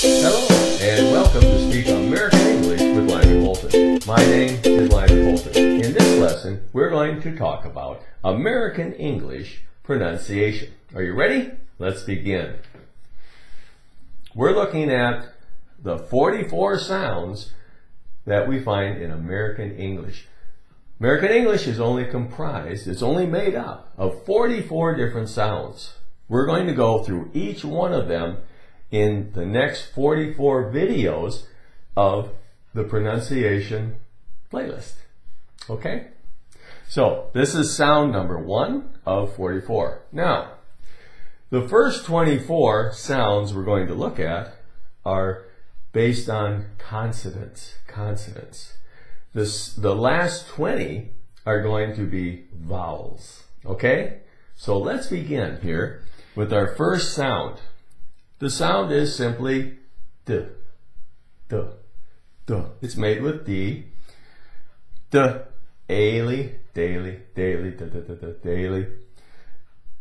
Hello, and welcome to Speak American English with Lyman Bolton. My name is Lyman Bolton. In this lesson, we're going to talk about American English pronunciation. Are you ready? Let's begin. We're looking at the 44 sounds that we find in American English. American English is only comprised, it's only made up of 44 different sounds. We're going to go through each one of them in the next 44 videos of the pronunciation playlist. Okay? So, this is sound number 1 of 44. Now, the first 24 sounds we're going to look at are based on consonants. The last 20 are going to be vowels. Okay? So let's begin here with our first sound. The sound is simply D. D. D. It's made with D. D. Daily, daily, daily, da, da, da, da, daily.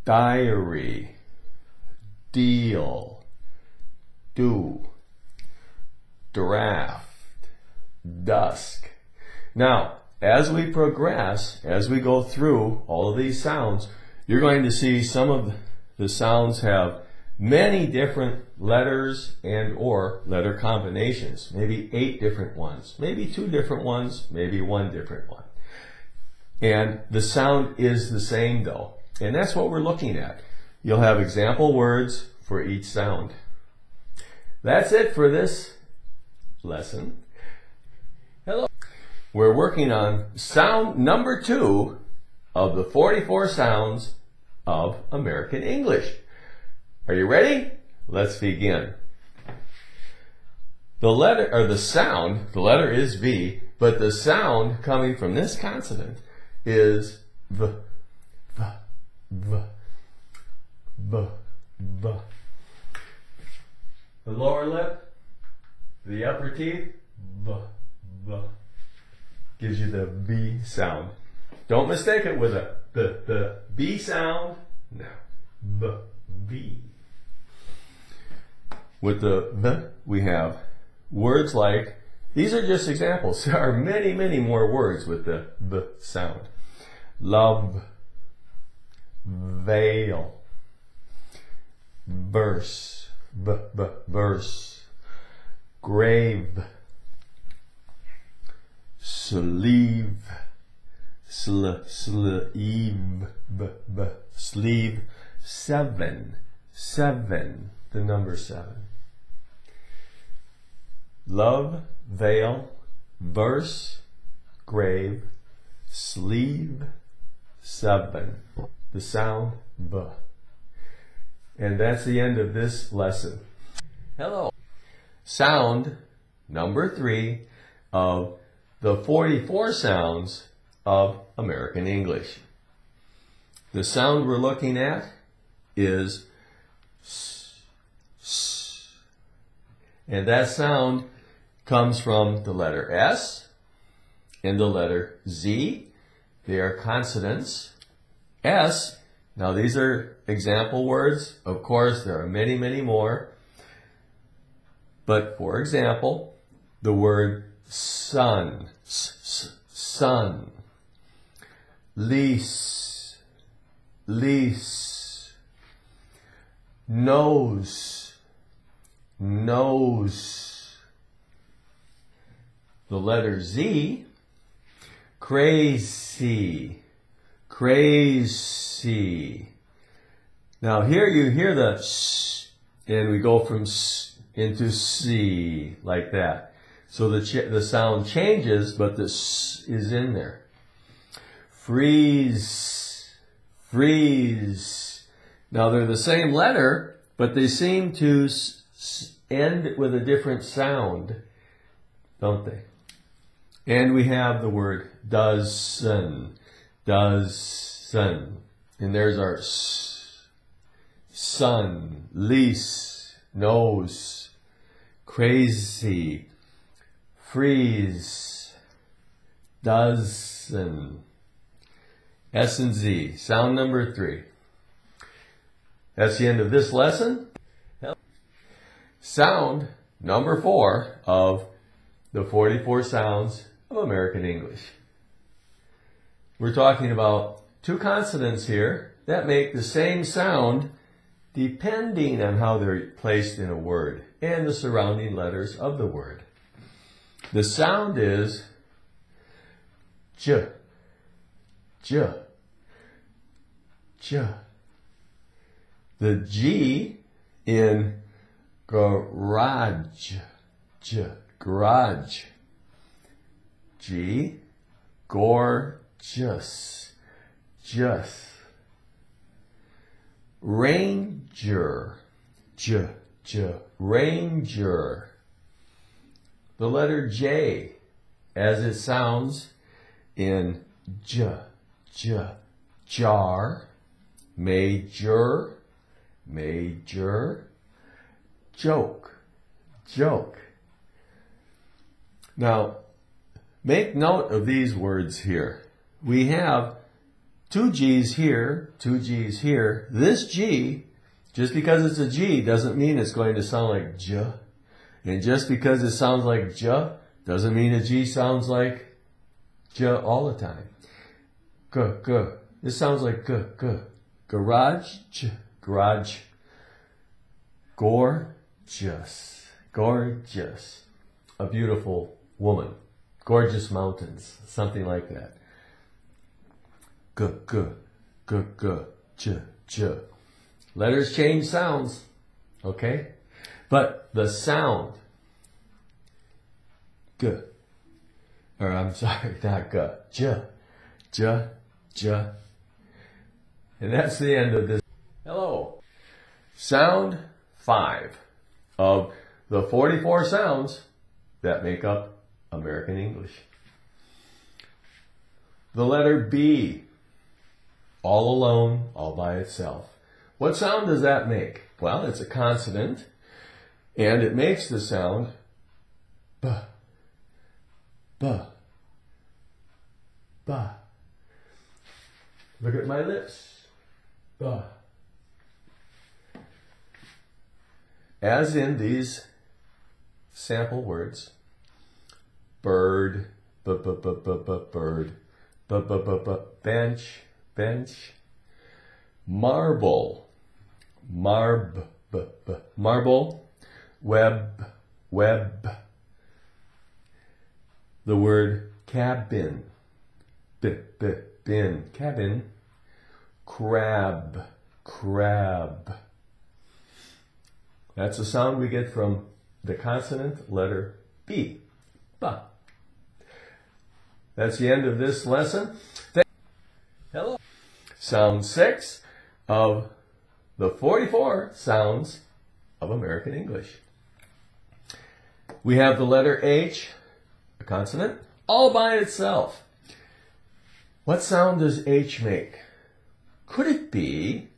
Diary. Deal. Do. Draft. Dusk. Now, as we progress, as we go through all of these sounds, you're going to see some of the sounds have many different letters and or letter combinations. Maybe 8 different ones, maybe 2 different ones, maybe 1 different one. And the sound is the same though. And that's what we're looking at. You'll have example words for each sound. That's it for this lesson. Hello. We're working on sound number 2 of the 44 sounds of American English. Are you ready? Let's begin. The letter is V, but the sound coming from this consonant is V, V, V, V, V. The lower lip, the upper teeth, V, V, gives you the B sound. Don't mistake it with the B sound. No, B, V. With the V, we have words like, these are just examples. There are many, many more words with the V sound. Love, veil, verse, verse, grave, sleeve, sleeve, sleeve, seven, the number 7. Love, veil, verse, grave, sleeve, 7. The sound B. And that's the end of this lesson. Hello. Sound number 3 of the 44 sounds of American English. The sound we're looking at is S, S. And that sound comes from the letter S and the letter Z. They are consonants. S, now these are example words. Of course, there are many, many more. But for example, the word sun, sun, lease, lease, nose, nose. The letter Z, crazy, crazy. Now here you hear the S, and we go from S into C, like that. So the sound changes, but the S is in there. Freeze, freeze. Now they're the same letter, but they seem to end with a different sound, don't they? And we have the word dozen, dozen. And there's our S, sun, lease, nose, crazy, freeze, dozen. S and Z, sound number 3. That's the end of this lesson. Sound number 4 of the 44 sounds of American English. We're talking about two consonants here that make the same sound depending on how they're placed in a word and the surrounding letters of the word. The sound is j, j, j. The G in garage, j, garage. G, gorgeous, just. Ranger, j, j, ranger. The letter J, as it sounds in j, j, jar, major, major, joke, joke. Now, make note of these words here. We have two G's here, two G's here. This G, just because it's a G, doesn't mean it's going to sound like J. And just because it sounds like J, doesn't mean a G sounds like J all the time. G, G. This sounds like G, G. Garage, J, garage. Gorgeous, gorgeous. A beautiful woman. Gorgeous mountains, something like that. G, G, G, G, J, J. Letters change sounds, okay? But the sound, G, or I'm sorry, not G, J, J, J. And that's the end of this. Hello. Sound 5 of the 44 sounds that make up American English. The letter B, all alone, all by itself. What sound does that make? Well, it's a consonant, and it makes the sound B, B, B. Look at my lips. B. As in these sample words, bird, b, b, b, b, b, bird, b, b, b, b, bench, bench, marble, marb, b, b, marble, web, web. The word cabin, b, b, bin, cabin, crab, crab. That's the sound we get from the consonant letter B. Ba. That's the end of this lesson. Hello. Sound 6 of the 44 sounds of American English. We have the letter H, a consonant, all by itself. What sound does H make? Could it be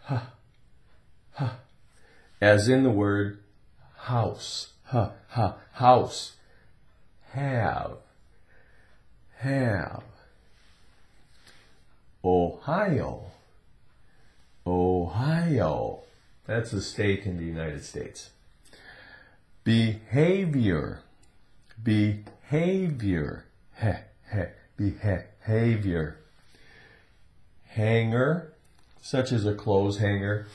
huh, huh, as in the word house, huh, huh, house, have, Ohio, Ohio, that's a state in the United States. Behavior, behavior, behavior. Hanger, such as a clothes hanger.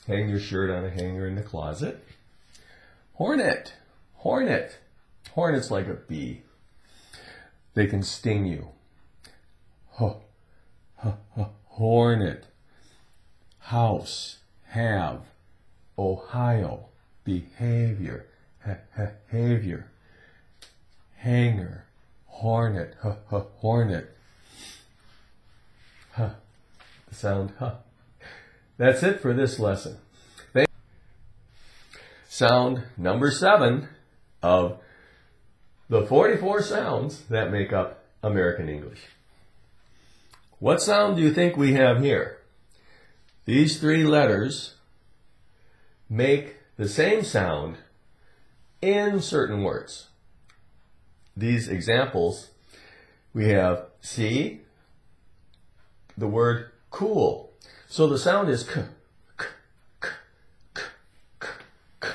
Hang your shirt on a hanger in the closet. Hornet, hornet. Hornet's like a bee. They can sting you. Hornet. House, have, Ohio, behavior, behavior. Hanger, hornet, hornet. The sound huh. That's it for this lesson. Sound number 7 of the 44 sounds that make up American English. What sound do you think we have here? These 3 letters make the same sound in certain words. These examples, we have C, the word cool. So the sound is k, k, k, k, k, k.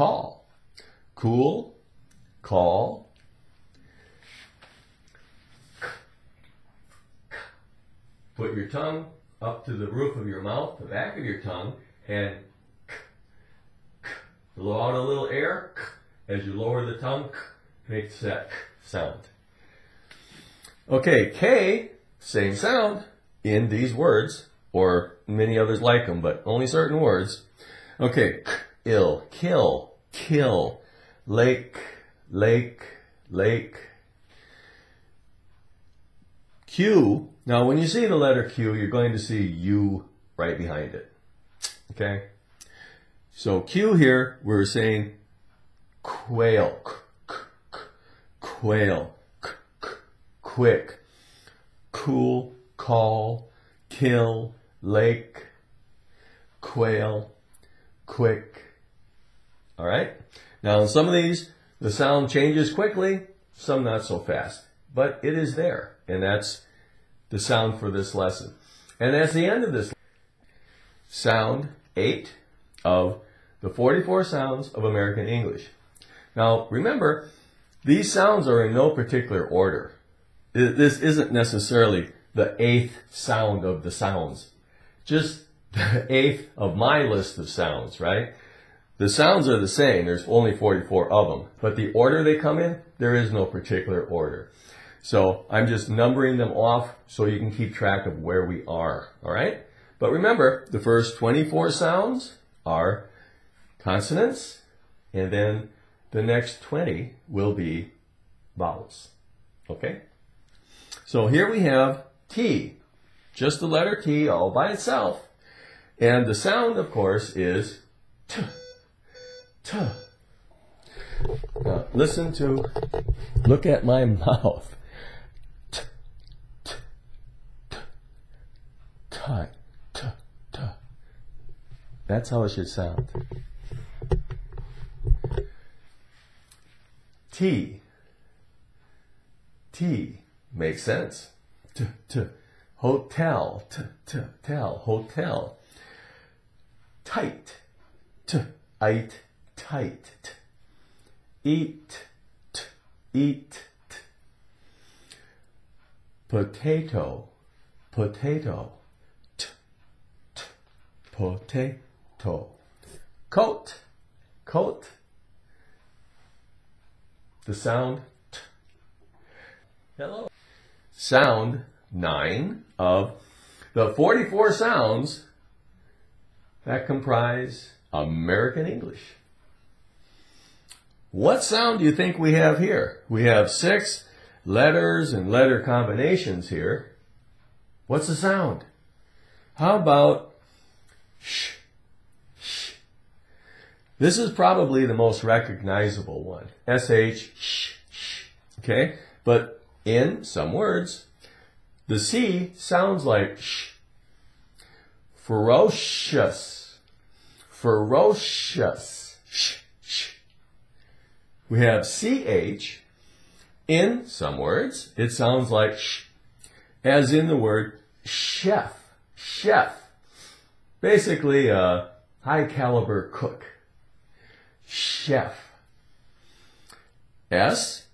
call. Cool, call. Put your tongue up to the roof of your mouth, the back of your tongue, and blow out a little air. As you lower the tongue, makes that sound. Okay, K, same sound in these words, or many others like them, but only certain words. Okay, ill, kill, kill, lake, lake, lake. Q, now when you see the letter Q, you're going to see U right behind it. Okay? So Q here, we're saying quail, quail, quick, cool, call, kill, lake, quail, quick. All right? Now in some of these, the sound changes quickly, some not so fast. But it is there, and that's the sound for this lesson. And that's the end of this. Sound 8 of the 44 sounds of American English. Now, remember, these sounds are in no particular order. This isn't necessarily the 8th sound of the sounds. Just the 8th of my list of sounds, right? The sounds are the same. There's only 44 of them. But the order they come in, there is no particular order. So I'm just numbering them off so you can keep track of where we are, all right? But remember, the first 24 sounds are consonants, and then the next 20 will be vowels, okay? So here we have T, just the letter T all by itself. And the sound, of course, is T, T. Now, look at my mouth. That's how it should sound. T. T makes sense. T, t. Hotel. T, t, tell. Hotel. Tight. T, ite, tight. T. Eat. T, eat. T. Potato. Potato. T, t. Potato. Coat. Coat. The sound T. Hello. Sound 9 of the 44 sounds that comprise American English. What sound do you think we have here? We have 6 letters and letter combinations here. What's the sound? How about sh? Sh. This is probably the most recognizable one. S-H, sh, sh. Okay? But in some words, the C sounds like sh. Ferocious. Ferocious. Sh, sh. We have CH. In some words, it sounds like sh. As in the word chef. Chef. Basically a high caliber cook. Chef. S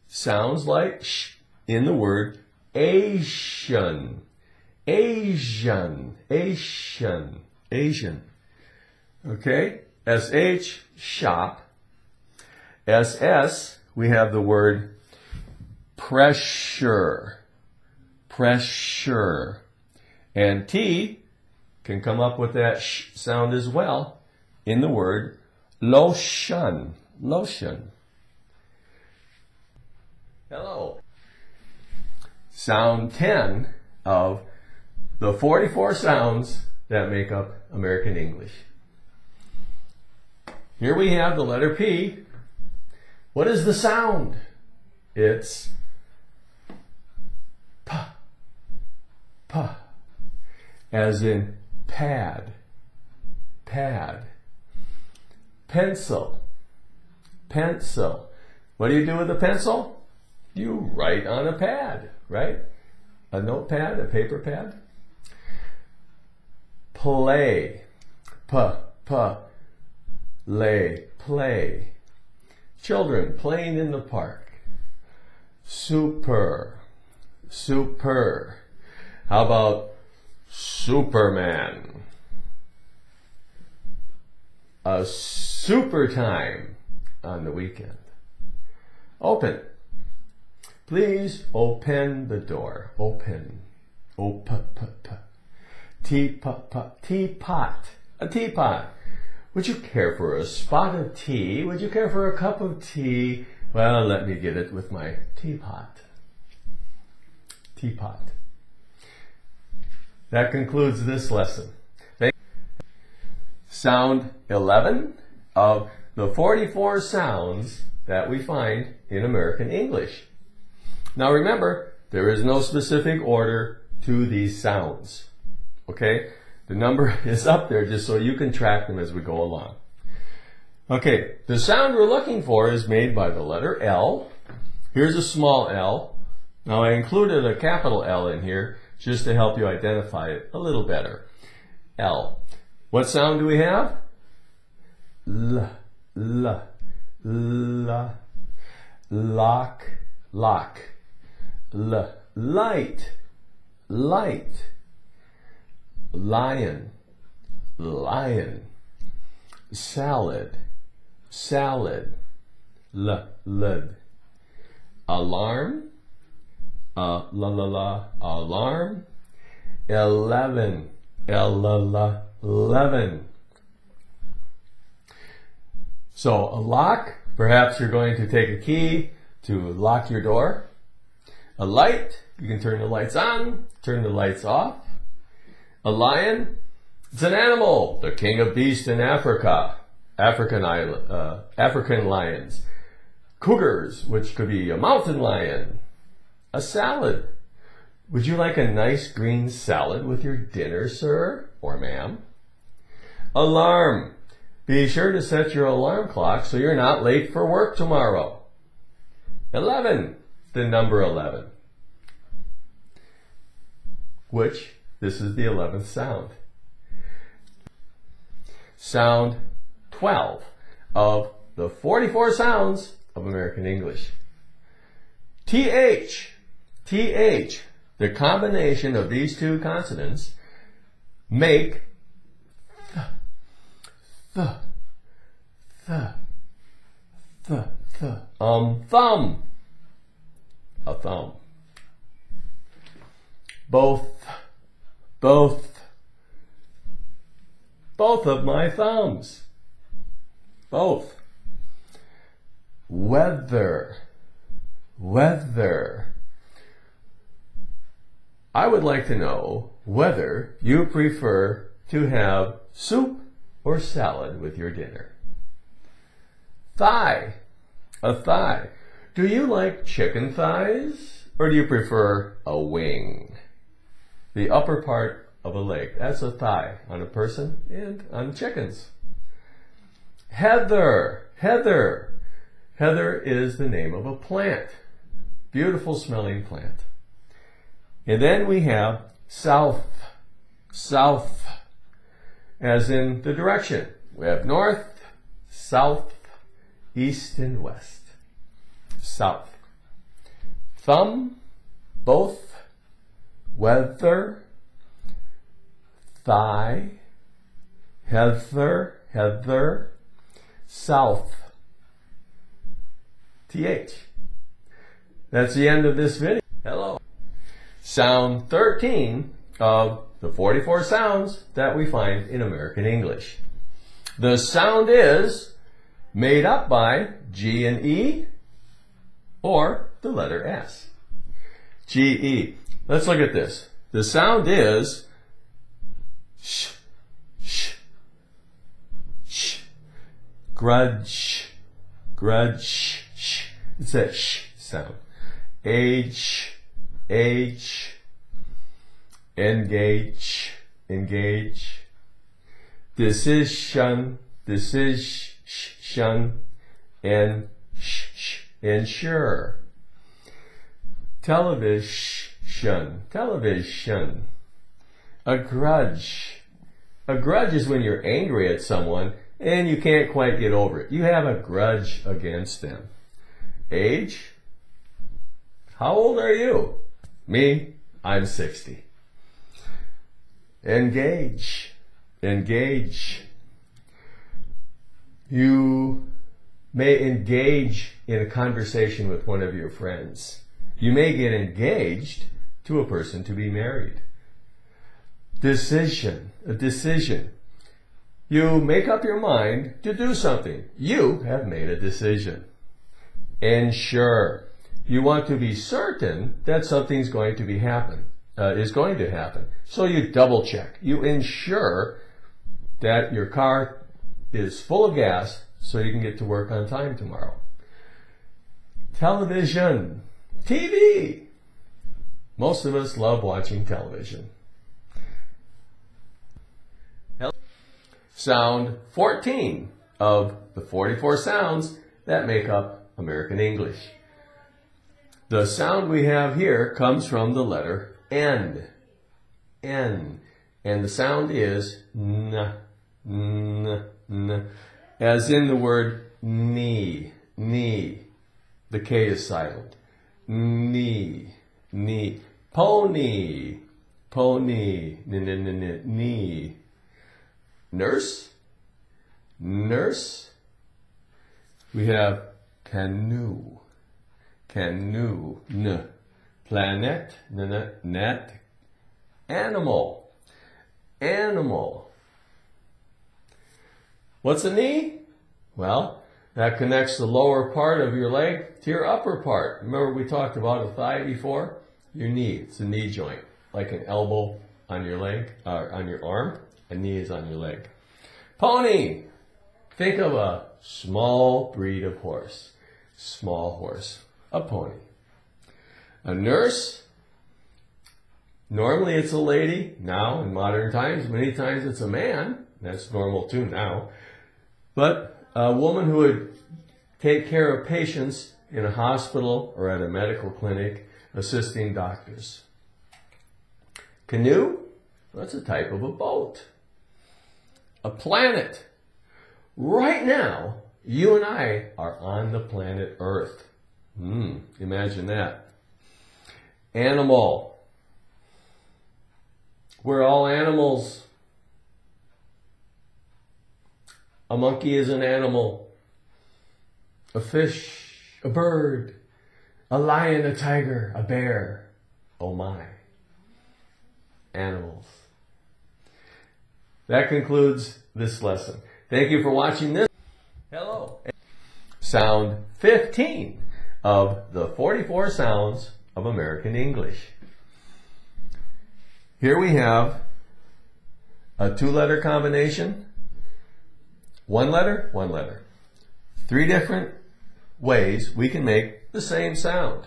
sounds like sh in the word Asian. Asian. Asian. Asian. Okay? SH, shop. SS, we have the word pressure. Pressure. And T can come up with that sh sound as well in the word lotion. Lotion. Hello. Sound 10 of the 44 sounds that make up American English. Here we have the letter P. What is the sound? It's P. P. As in pad. Pad. Pencil. Pencil. What do you do with a pencil? You write on a pad, right? A notepad, a paper pad. Play. P. lay, play. Children playing in the park. Super, super. How about Superman? A super time on the weekend. Open. Please open the door. Open. Teapot. A teapot. Would you care for a spot of tea? Would you care for a cup of tea? Well, let me get it with my teapot. Teapot. That concludes this lesson. Sound 11 of the 44 sounds that we find in American English. Now remember, there is no specific order to these sounds. Okay? The number is up there just so you can track them as we go along. Okay, the sound we're looking for is made by the letter L. Here's a small L. Now I included a capital L in here just to help you identify it a little better. L. What sound do we have? L, L, L, lock, lock. L, light, light. Lion, lion. Salad, salad. Lid. Alarm, alarm. 11, 11. So a lock, perhaps you're going to take a key to lock your door. A light, you can turn the lights on, turn the lights off. A lion, it's an animal, the king of beasts in Africa. African lions. Cougars, which could be a mountain lion. A salad. Would you like a nice green salad with your dinner, sir or ma'am? Alarm. Be sure to set your alarm clock so you're not late for work tomorrow. 11. The number 11. Which, this is the 11th sound. Sound 12 of the 44 sounds of American English. TH. TH. The combination of these two consonants make thumb. A thumb. Both of my thumbs. Both. Weather. I would like to know whether you prefer to have soup or salad with your dinner. Thigh. A thigh. Do you like chicken thighs or do you prefer a wing? The upper part of a leg. That's a thigh on a person and on chickens. Heather. Heather is the name of a plant. Beautiful smelling plant. And then we have south. South. As in the direction. We have north, south, east, and west. South. Thumb, both, weather, thigh, heather, south. TH. That's the end of this video. Hello. Sound 13 of the 44 sounds that we find in American English. The sound is made up by G and E or the letter S. G-E. Let's look at this. The sound is sh, sh, sh. Grudge, sh. It's that sh sound. Age, engage, decision, and ensure. Television. A grudge is when you're angry at someone and you can't quite get over it. You have a grudge against them. Age? How old are you? Me, I'm 60. Engage. Engage. You may engage in a conversation with one of your friends. You may get engaged to a person to be married. Decision. A decision. You make up your mind to do something. You have made a decision. Ensure. You want to be certain that something's going to happen. So you double check. You ensure that your car is full of gas so you can get to work on time tomorrow. Television. TV. Most of us love watching television. Sound 14 of the 44 sounds that make up American English. The sound we have here comes from the letter N. N. And the sound is N. N. N. As in the word knee. Knee. The K is silent. Knee. Knee. Pony. Pony. Knee. Nurse. Nurse. We have canoe. Canoe. N. Planet. N. Net. Animal. Animal. What's a knee? Well, that connects the lower part of your leg to your upper part. Remember we talked about a thigh before? Your knee. It's a knee joint. Like an elbow on your leg, on your arm. A knee is on your leg. Pony. Think of a small breed of horse. Small horse. A pony. A nurse. Normally it's a lady. Now, in modern times, many times it's a man. That's normal too now. But a woman who would take care of patients in a hospital or at a medical clinic, assisting doctors. Canoe? That's a type of a boat. A planet. Right now, you and I are on the planet Earth. Imagine that. Animal. We're all animals. A monkey is an animal. A fish, a bird, a lion, a tiger, a bear. Oh my. Animals. That concludes this lesson. Thank you for watching this. Hello. Sound 15 of the 44 sounds of American English. Here we have a two-letter combination. One letter, one letter. Three different ways we can make the same sound.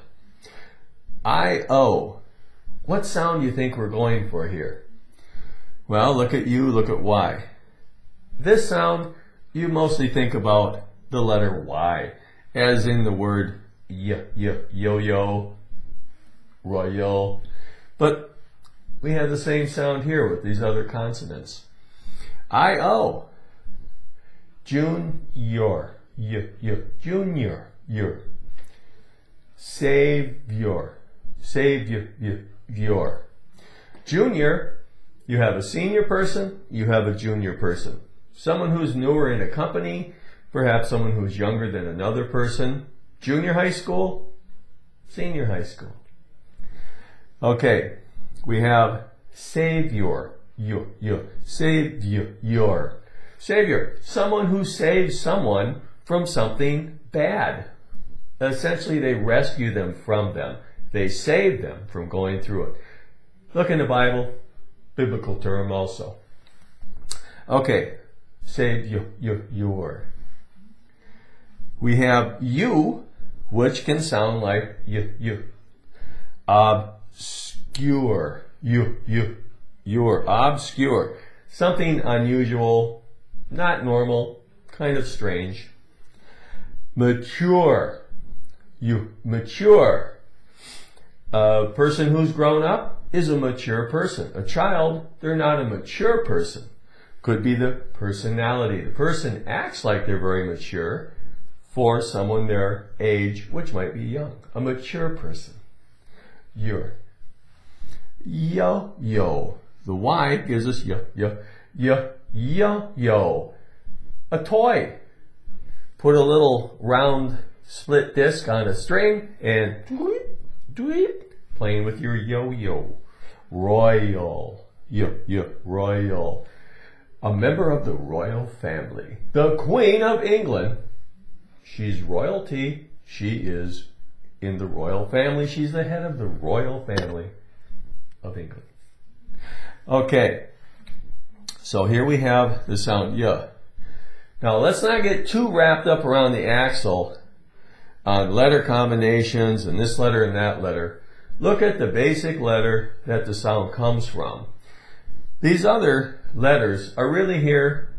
I-O. What sound do you think we're going for here? Well, look at you, look at Y. This sound, you mostly think about the letter Y, as in the word yo-yo, royal. But we have the same sound here with these other consonants. I-O. Junior, junior, your. Savior, savior. Junior, you have a senior person, you have a junior person. Someone who's newer in a company, perhaps someone who's younger than another person. Junior high school, senior high school. Okay, we have savior, savior. Savior, someone who saves someone from something bad. Essentially, they rescue them from them. They save them from going through it. Look in the Bible, biblical term also. Okay, savior. We have you, which can sound like you. Obscure, you're obscure. Something unusual, not normal, kind of strange. Mature, you mature. A person who's grown up is a mature person. A child, they're not a mature person. Could be the personality. The person acts like they're very mature for someone their age, which might be young. A mature person. Your. Yo, yo. The Y gives us yo, yo, yo, yo, yo. A toy. Put a little round split disc on a string and dweep, dweep, playing with your yo-yo. Royal. Yo, yo, royal. A member of the royal family. The Queen of England. She's royalty. She is in the royal family. She's the head of the royal family of England. Okay. So here we have the sound y. Now let's not get too wrapped up around the axle on letter combinations and this letter and that letter. Look at the basic letter that the sound comes from. These other letters are really here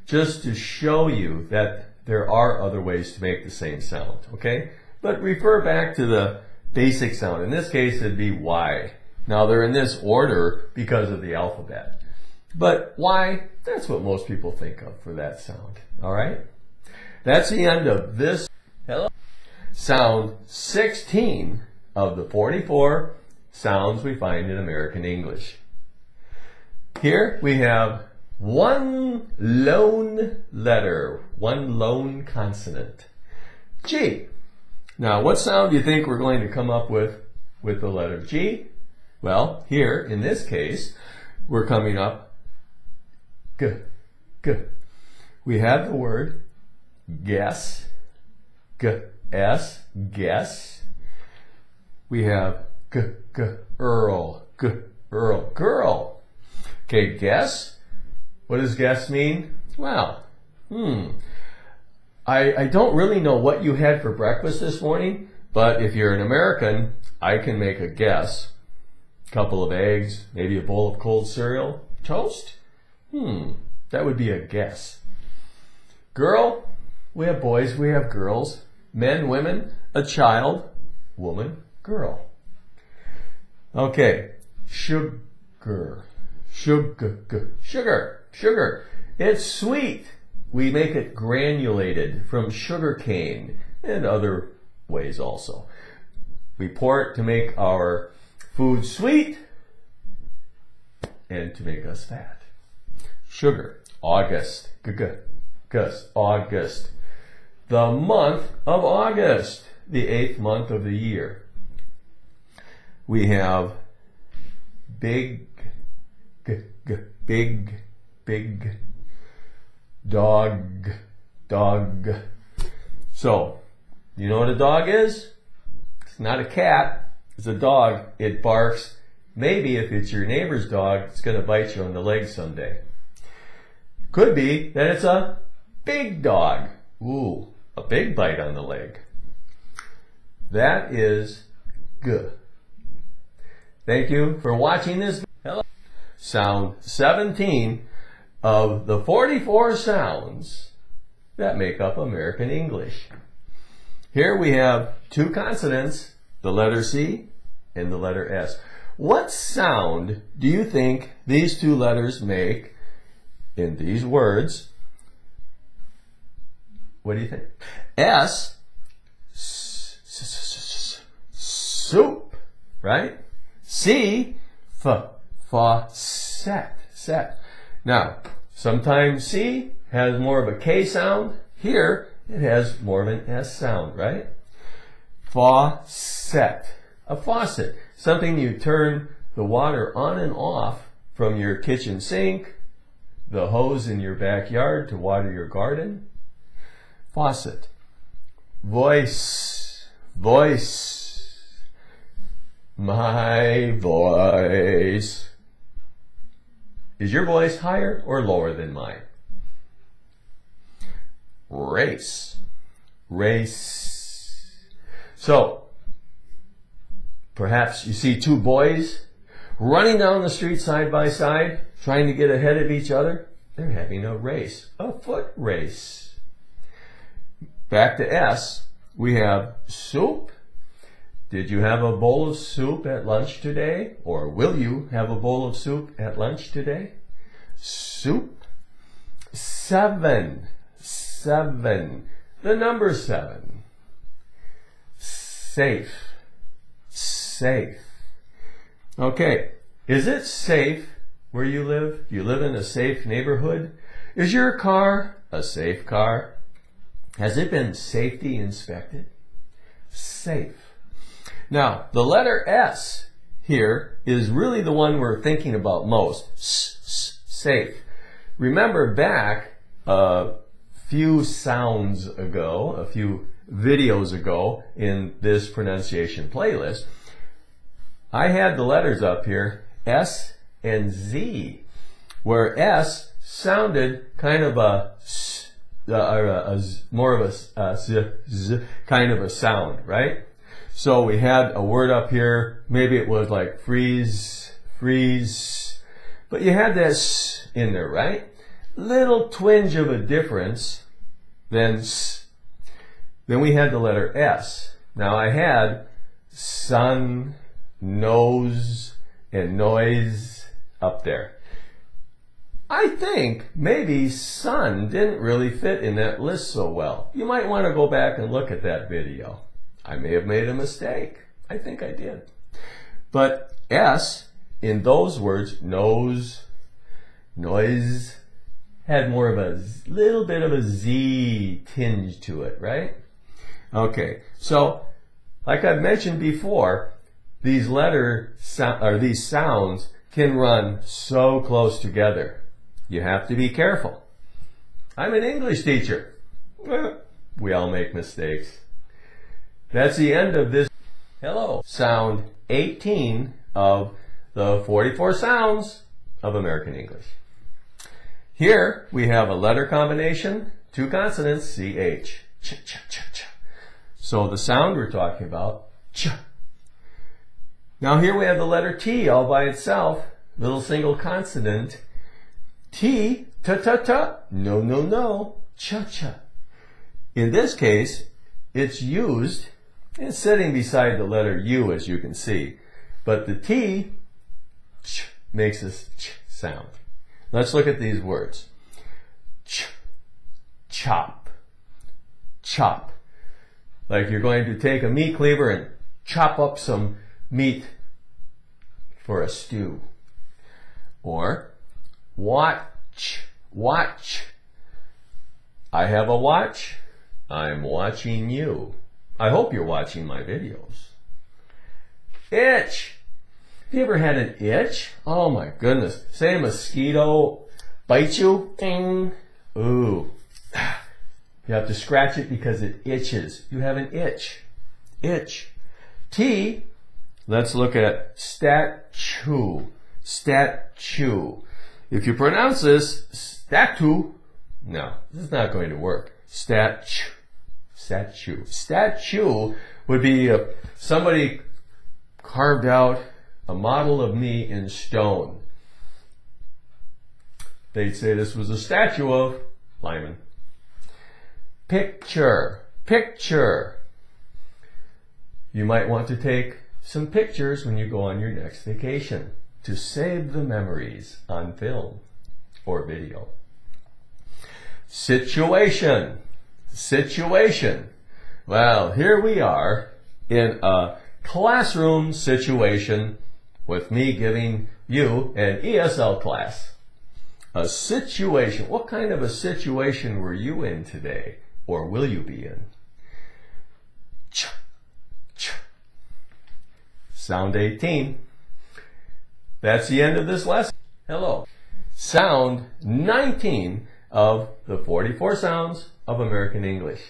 just to show you that there are other ways to make the same sound, okay? But refer back to the basic sound. In this case, it'd be Y. Now they're in this order because of the alphabet. But Y, that's what most people think of for that sound, all right? That's the end of this sound 16 of the 44 sounds we find in American English. Here we have one lone letter, one lone consonant, G. Now, what sound do you think we're going to come up with the letter G? Well, here, in this case, we're coming up G, G. We have the word guess, G-S, guess. We have G, G, Earl, G, Earl, girl. Okay, guess. What does guess mean? Well, I don't really know what you had for breakfast this morning, but if you're an American, I can make a guess. A couple of eggs, maybe a bowl of cold cereal, toast? That would be a guess. Girl, we have boys, we have girls, men, women, a child, woman, girl. Okay, sugar. Sugar, sugar, sugar. It's sweet. We make it granulated from sugar cane and other ways also. We pour it to make our food sweet and to make us fat. Sugar, August, August. The month of August, the 8th month of the year. We have big, big, big, dog, dog. So, you know what a dog is? It's not a cat, it's a dog. It barks. Maybe if it's your neighbor's dog, it's going to bite you on the leg someday. Could be that it's a big dog. Ooh, a big bite on the leg. That is good. Thank you for watching this. Hello. Sound 17 of the 44 sounds that make up American English. Here we have two consonants, the letter C and the letter S. What sound do you think these two letters make in these words? What do you think? S, soup, right? C, faucet, set. Now, sometimes C has more of a K sound. Here, it has more of an S sound, right? Faucet, a faucet. Something you turn the water on and off from your kitchen sink, the hose in your backyard to water your garden. Faucet. Voice, voice. My voice. Is your voice higher or lower than mine? Race, race. So, perhaps you see two boys running down the street side by side, trying to get ahead of each other. They're having a race, a foot race. Back to S, we have soup. Did you have a bowl of soup at lunch today? Or will you have a bowl of soup at lunch today? Soup. Seven. Seven. The number 7. Safe. Safe. Okay. Is it safe where you live? Do you live in a safe neighborhood? Is your car a safe car? Has it been safety inspected? Safe. Now, the letter S here is really the one we're thinking about most. Safe. Remember back a few sounds ago, a few videos ago in this pronunciation playlist, I had the letters up here, S and Z, where S sounded kind of more of a z kind of a sound, right? So we had a word up here, maybe it was like freeze, freeze, but you had that S in there, right? Little twinge of a difference than S. Then we had the letter S. Now I had sun, nose, and noise up there. I think maybe sun didn't really fit in that list so well. You might want to go back and look at that video. I may have made a mistake. I think I did. But S in those words, nose, noise, had more of a little bit of a Z tinge to it, right? Okay, so like I've mentioned before, these these sounds can run so close together. You have to be careful. I'm an English teacher. We all make mistakes. That's the end of this. Hello. Sound 18 of the 44 sounds of American English. Here we have a letter combination, 2 consonants, CH. Ch, ch, ch, ch. So the sound we're talking about, ch. Now here we have the letter T all by itself, little single consonant. T, ta ta ta, no no no, cha cha. In this case, it's used, it's sitting beside the letter U as you can see, but the T ch, makes this ch sound. Let's look at these words. Ch, chop, chop. Like you're going to take a meat cleaver and chop up some meat for a stew. Or watch, watch. I have a watch. I'm watching you. I hope you're watching my videos. Itch. Have you ever had an itch? Oh my goodness. Say a mosquito bites you. Ding. Ooh. You have to scratch it because it itches. You have an itch. Itch. T. Let's look at statue. Statue. If you pronounce this statue, no, this is not going to work. Statue. Statue. Statue would be somebody carved out a model of me in stone. They'd say this was a statue of Lyman. Picture. Picture. You might want to take some pictures when you go on your next vacation to save the memories on film or video. Situation. Situation. Well, here we are in a classroom situation with me giving you an ESL class. A situation. What kind of a situation were you in today? Or will you be in? Ch, ch. Sound 18. That's the end of this lesson. Hello. Sound 19 of the 44 sounds of American English.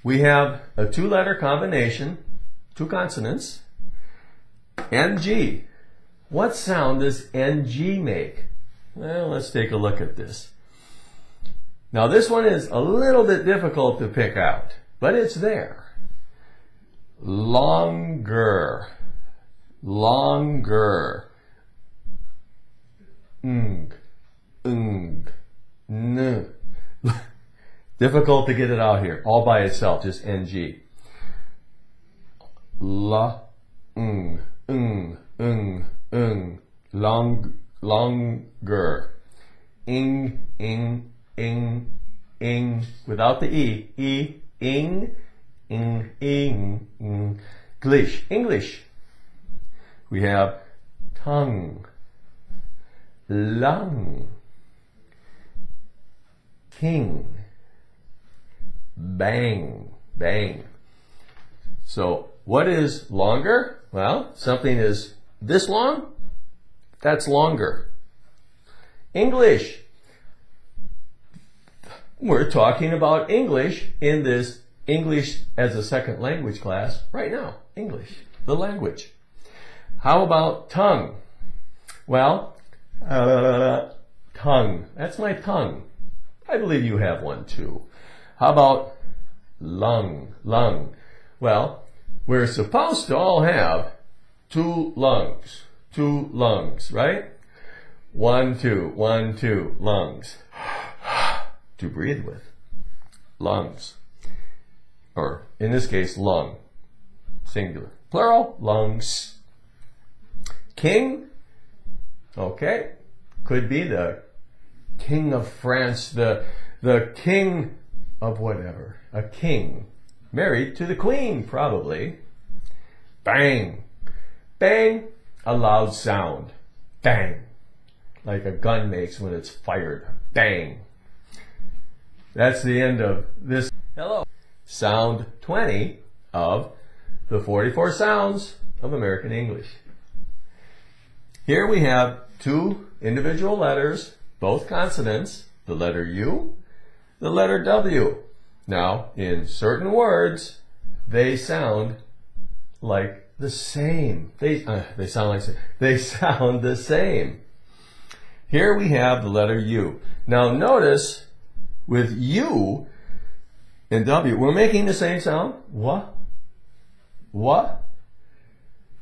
We have a 2-letter combination, 2 consonants, NG. What sound does NG make? Well, let's take a look at this. Now this one is a little bit difficult to pick out, but it's there. Longer. Longer. Ng. Ng. N. Difficult to get it out here, all by itself, just NG. La. Ng. Ng. Ng. Ng. Longer. ing, ing, ing, ing, without the E, ing, ing, ing, English, English. We have tongue, lung, king, bang, bang. So what is longer? Well, something is this long, that's longer. English. We're talking about English in this English as a second language class right now. English, the language. How about tongue? Well, tongue. That's my tongue. I believe you have one too. How about lung? Lung. Well, we're supposed to all have two lungs. Two lungs, right? 1, 2, 1, 2, lungs. To breathe with. Lungs. Or, in this case, lung. Singular. Plural, lungs. King, okay, could be the king of France, the king of whatever. A king. Married to the queen, probably. Bang. Bang, a loud sound. Bang. Like a gun makes when it's fired. Bang. That's the end of this. Hello. Sound 20 of the 44 sounds of American English. Here we have two individual letters, both consonants, the letter U, the letter W. Now, in certain words, they sound like the same. They sound the same. Here we have the letter U. Now notice, with U and W, we're making the same sound. What? What?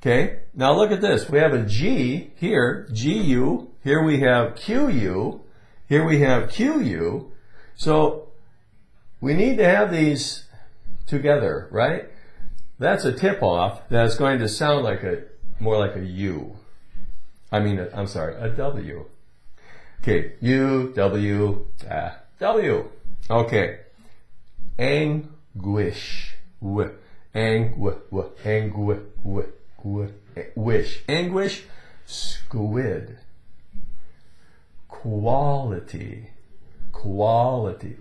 Okay, now look at this. We have a G here, G-U. Here we have Q-U. Here we have Q-U. So we need to have these together, right? That's a tip-off that's going to sound like more like a U. I'm sorry, a W. Okay, U, W, W. Okay. Anguish. Wish. Anguish. Squid. Quality. Quality.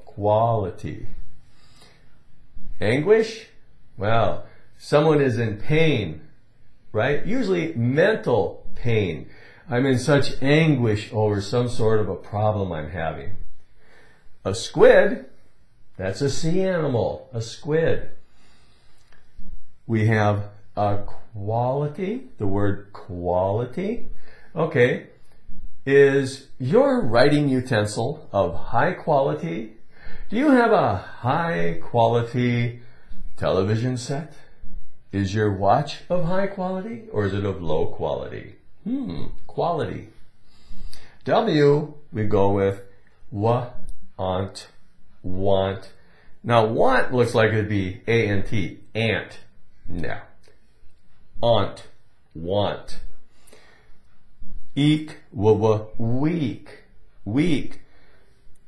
Quality. Anguish? Well, someone is in pain, right? Usually mental pain. I'm in such anguish over some sort of a problem I'm having. A squid, that's a sea animal, a squid. We have a quality, the word quality. Okay, is your writing utensil of high quality? Do you have a high quality television set? Is your watch of high quality or is it of low quality? Quality. W, we go with want. Now, want looks like it'd be A-N-T, ant. No. Aunt, want. Eek, weak.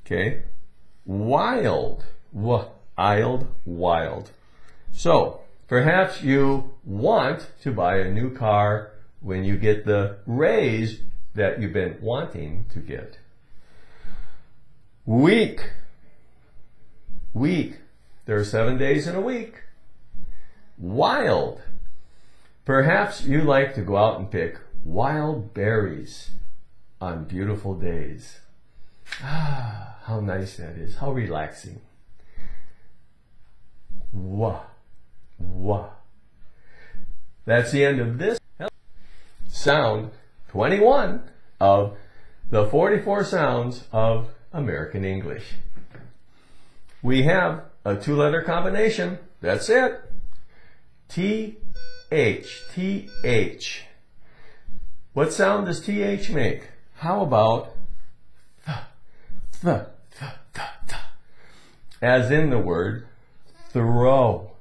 Okay. Wild, wild. So, perhaps you want to buy a new car when you get the raise that you've been wanting to get. Week. There are 7 days in a week. Wild. Perhaps you like to go out and pick wild berries on beautiful days. Ah, how nice that is. How relaxing. That's the end of this sound 21 of the 44 sounds of American English. We have a two-letter combination. That's it. T-H. What sound does T-H make? How about th? As in the word throw.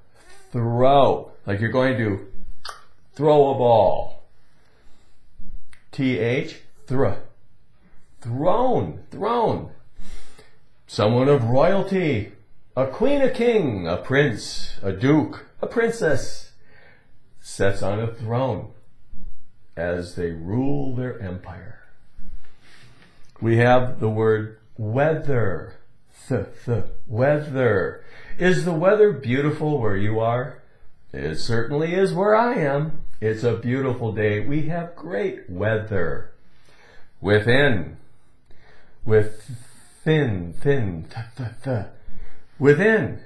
Like you're going to throw a ball. T-H, thr. throne, throne. Someone of royalty, a queen, a king, a prince, a duke, a princess, sits on a throne as they rule their empire. We have the word weather. Weather. Is the weather beautiful where you are? It certainly is where I am. It's a beautiful day. We have great weather. Within. Within. Within.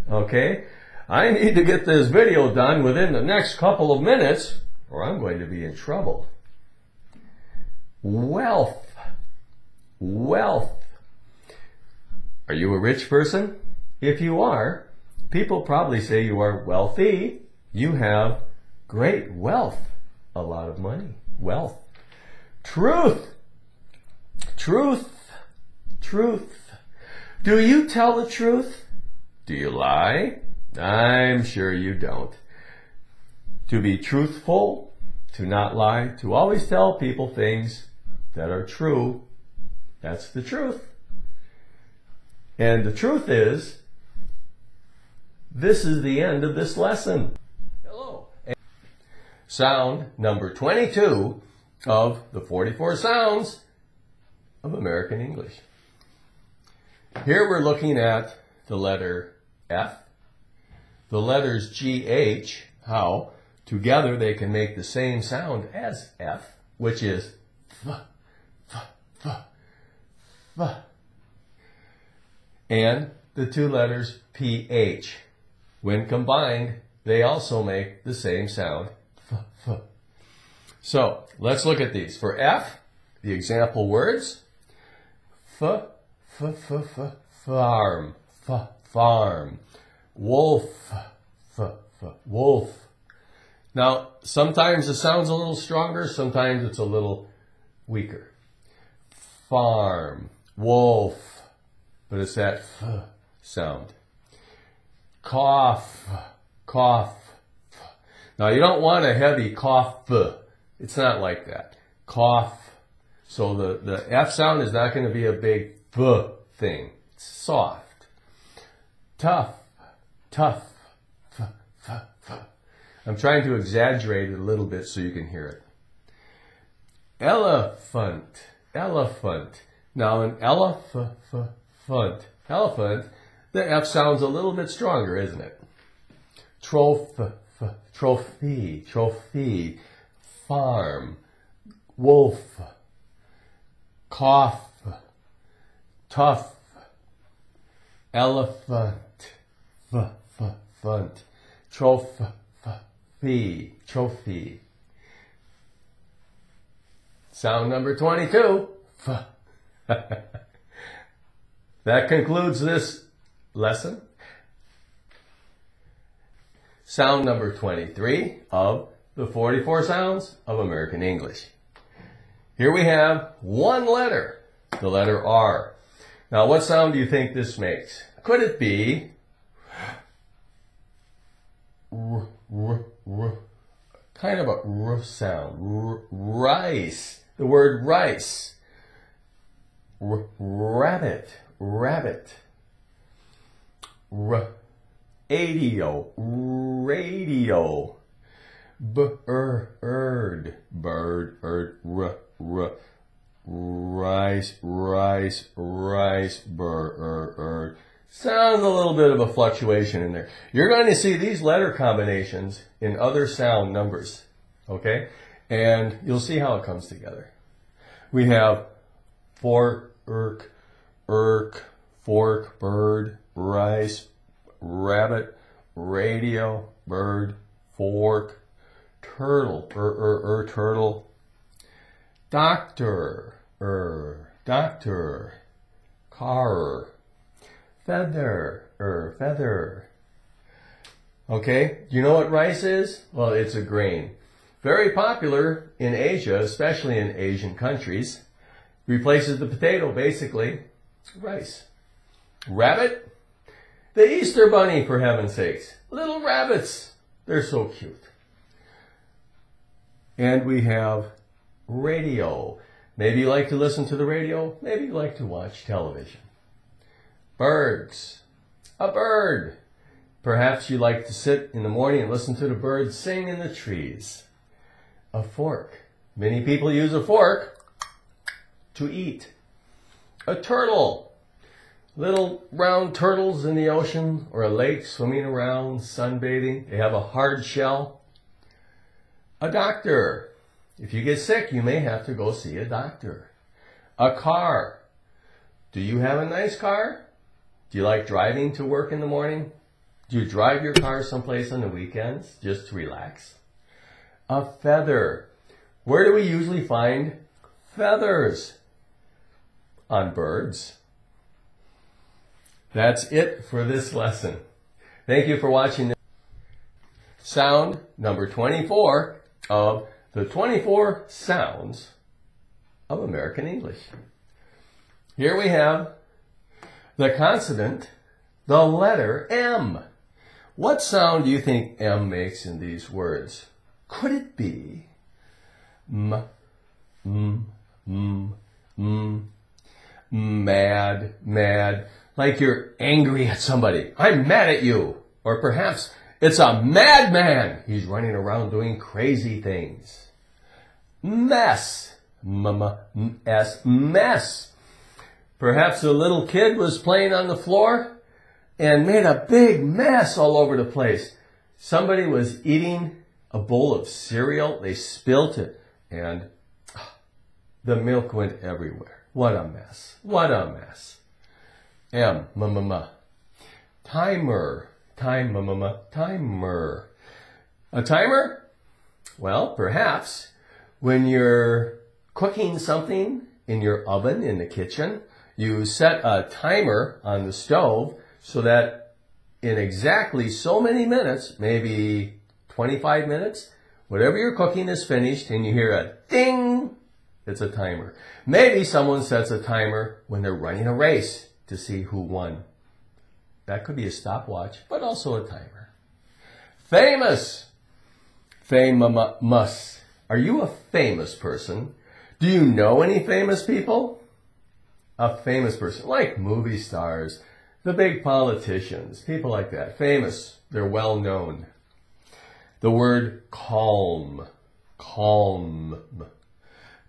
Okay? I need to get this video done within the next couple of minutes, or I'm going to be in trouble. Wealth. Wealth. Are you a rich person? If you are, people probably say you are wealthy. You have great wealth. A lot of money. Wealth. Truth. Truth. Truth. Do you tell the truth? Do you lie? I'm sure you don't. To be truthful, to not lie, to always tell people things that are true. That's the truth. And the truth is, this is the end of this lesson. Hello. Sound number 22 of the 44 sounds of American English. Here we're looking at the letter F, the letters GH, how together they can make the same sound as F, which is F, F, F, F. And the two letters PH. When combined, they also make the same sound, F, F. So, let's look at these. For F, the example words, F, F, F, F, farm, F, farm. Wolf, F, F, wolf. Now, sometimes it sounds a little stronger, sometimes it's a little weaker. Farm, wolf, but it's that F sound. Cough, cough. Now, you don't want a heavy cough. It's not like that. Cough. So the F sound is not going to be a big F thing. It's soft. Tough, tough. F, F, F. I'm trying to exaggerate it a little bit so you can hear it. Elephant, elephant. Now, an elephant, the F sounds a little bit stronger, isn't it? Trophy, trophy, farm, wolf, cough, tough, elephant, trophy, trophy. Sound number 22. That concludes this lesson. Sound number 23 of the 44 sounds of American English. Here we have one letter, the letter R. Now, what sound do you think this makes? Could it be kind of a r sound? Rice. The word rice. Rabbit. Rabbit. Radio. Radio. Bird. Bird. Rice. Rice. Rice. Bird. Sounds a little bit of a fluctuation in there. You're going to see these letter combinations in other sound numbers. Okay? And you'll see how it comes together. We have fork, fork, bird, rice, rabbit, radio, bird, fork, turtle, turtle, doctor, doctor, car, feather, feather. Okay, do you know what rice is? Well, it's a grain. Very popular in Asia, especially in Asian countries. Replaces the potato, basically. Rice. Rabbit? The Easter Bunny, for heaven's sakes. Little rabbits. They're so cute. And we have radio. Maybe you like to listen to the radio. Maybe you like to watch television. Birds. A bird. Perhaps you like to sit in the morning and listen to the birds sing in the trees. A fork. Many people use a fork to eat. A turtle. Little round turtles in the ocean or a lake swimming around, sunbathing. They have a hard shell. A doctor. If you get sick, you may have to go see a doctor. A car. Do you have a nice car? Do you like driving to work in the morning? Do you drive your car someplace on the weekends just to relax? A feather. Where do we usually find feathers? On birds. That's it for this lesson. Thank you for watching. Sound number 24 of the 24 sounds of American English. Here we have the consonant, the letter M. What sound do you think M makes in these words? Could it be M, mad, mad, like you're angry at somebody? I'm mad at you. Or perhaps it's a madman. He's running around doing crazy things. Mess, M-S, mess. Perhaps a little kid was playing on the floor and made a big mess all over the place. Somebody was eating a bowl of cereal. They spilt it and the milk went everywhere. What a mess. What a mess. M, timer, timer. A timer? Well, perhaps when you're cooking something in your oven in the kitchen, you set a timer on the stove so that in exactly so many minutes, maybe 25 minutes, whatever you're cooking is finished and you hear a ding, it's a timer. Maybe someone sets a timer when they're running a race to see who won. That could be a stopwatch, but also a timer. Famous. Famous. Are you a famous person? Do you know any famous people? A famous person, like movie stars, the big politicians, people like that. Famous. They're well known. The word calm. Calm.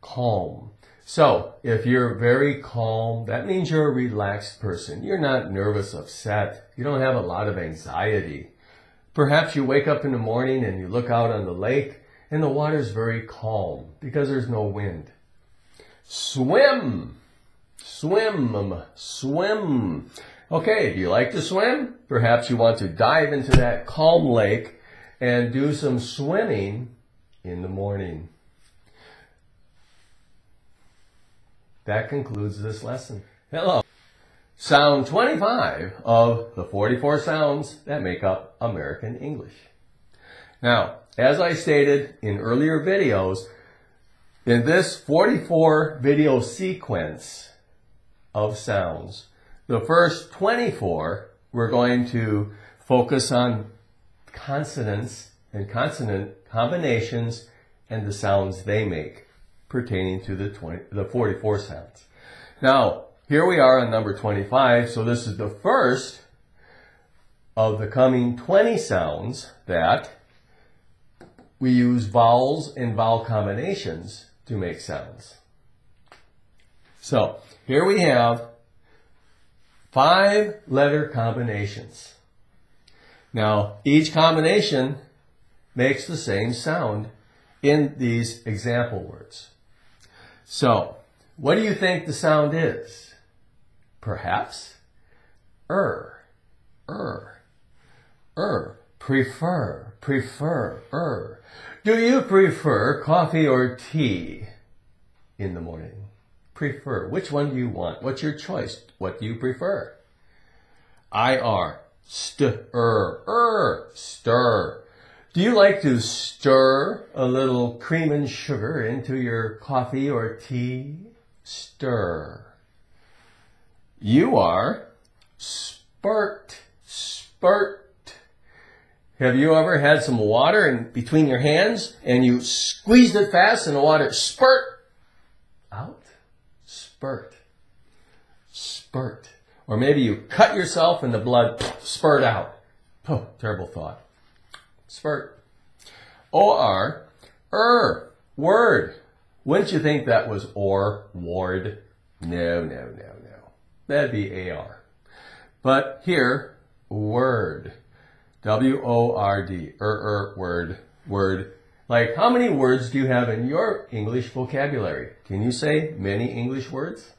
Calm. So, if you're very calm, that means you're a relaxed person. You're not nervous, upset. You don't have a lot of anxiety. Perhaps you wake up in the morning and you look out on the lake and the water's very calm because there's no wind. Swim. Swim. Swim. Okay, do you like to swim? Perhaps you want to dive into that calm lake and do some swimming in the morning. That concludes this lesson. Hello. Sound 25 of the 44 sounds that make up American English. Now, as I stated in earlier videos, in this 44 video sequence of sounds, the first 24, we're going to focus on consonants and consonant combinations and the sounds they make pertaining to the 44 sounds. Now, here we are on number 25, so this is the first of the coming 20 sounds that we use vowels and vowel combinations to make sounds. So, here we have 5 letter combinations. Now, each combination makes the same sound in these example words. So, what do you think the sound is? Perhaps prefer, prefer. Do you prefer coffee or tea in the morning? Prefer. Which one do you want? What's your choice? What do you prefer? IR. Stir. Stir. Do you like to stir a little cream and sugar into your coffee or tea? Stir. You are spurt. Spurt. Have you ever had some water in between your hands and you squeezed it fast and the water spurt? out, spurt, spurt. Or maybe you cut yourself and the blood spurt out. Oh, terrible thought. Spurt. O-R, word. Wouldn't you think that was or, ward? No, no, no, no. That'd be A-R. But here, word. W-O-R-D. Word. Word. Like, how many words do you have in your English vocabulary? Can you say many English words?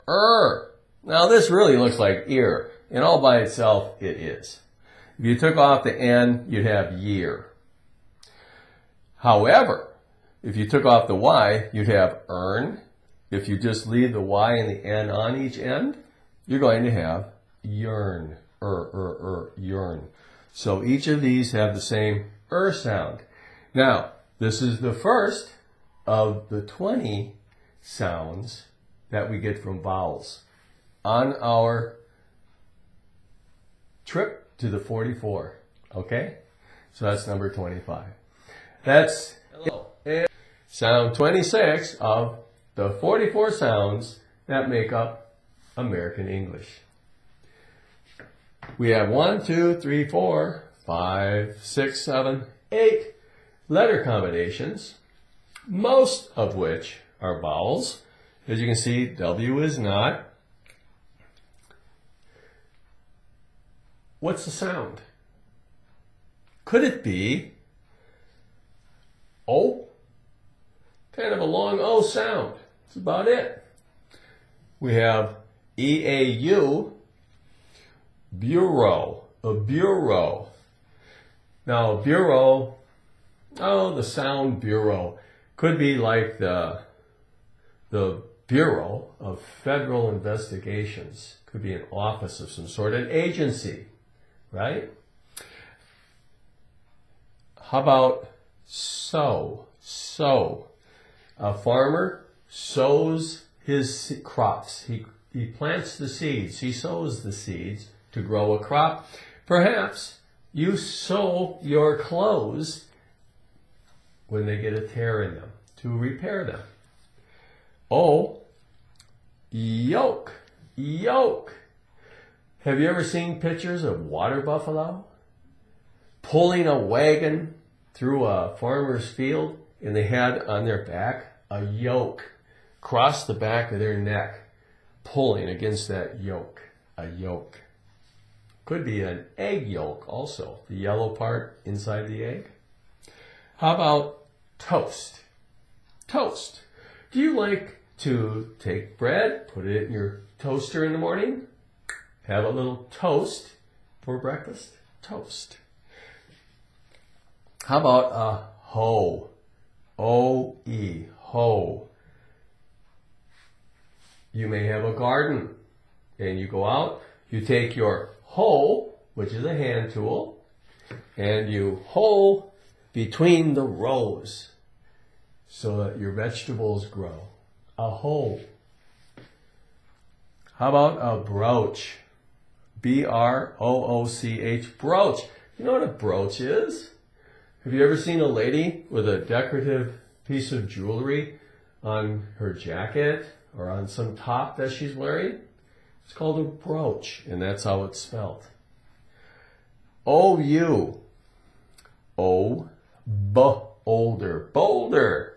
Now, this really looks like ear, and all by itself, it is. If you took off the N, you'd have year. However, if you took off the Y, you'd have earn. If you just leave the Y and the N on each end, you're going to have yearn. Yearn. So each of these have the same sound. Now, this is the first of the 20 sounds that we get from vowels on our trip to the 44. Okay? So that's number 25. That's sound 26 of the 44 sounds that make up American English. We have 1, 2, 3, 4, 5, 6, 7, 8 letter combinations, most of which are vowels. As you can see, W is not. What's the sound? Could it be O? Kind of a long O sound. That's about it. We have E-A-U, bureau, a bureau. Now, bureau, the sound bureau could be like the Bureau of Federal Investigations. Could be an office of some sort, an agency, right? How about sow? Sow. A farmer sows his crops. He plants the seeds. He sows the seeds to grow a crop. Perhaps you sew your clothes when they get a tear in them to repair them. O, yoke. Yoke. Have you ever seen pictures of water buffalo pulling a wagon through a farmer's field, and they had on their back a yoke across the back of their neck, pulling against that yoke? A yoke. Could be an egg yolk also, the yellow part inside the egg. How about toast? Toast. Do you like to take bread, put it in your toaster in the morning, have a little toast for breakfast? Toast. How about a hoe? O-E, hoe. You may have a garden and you go out, you take your hoe, which is a hand tool, and you hoe between the rows so that your vegetables grow. A hoe. How about a brooch? B-R-O-O-C-H, brooch. You know what a brooch is? Have you ever seen a lady with a decorative piece of jewelry on her jacket or on some top that she's wearing? It's called a brooch, and that's how it's spelled. O-U. O-B-older. Boulder.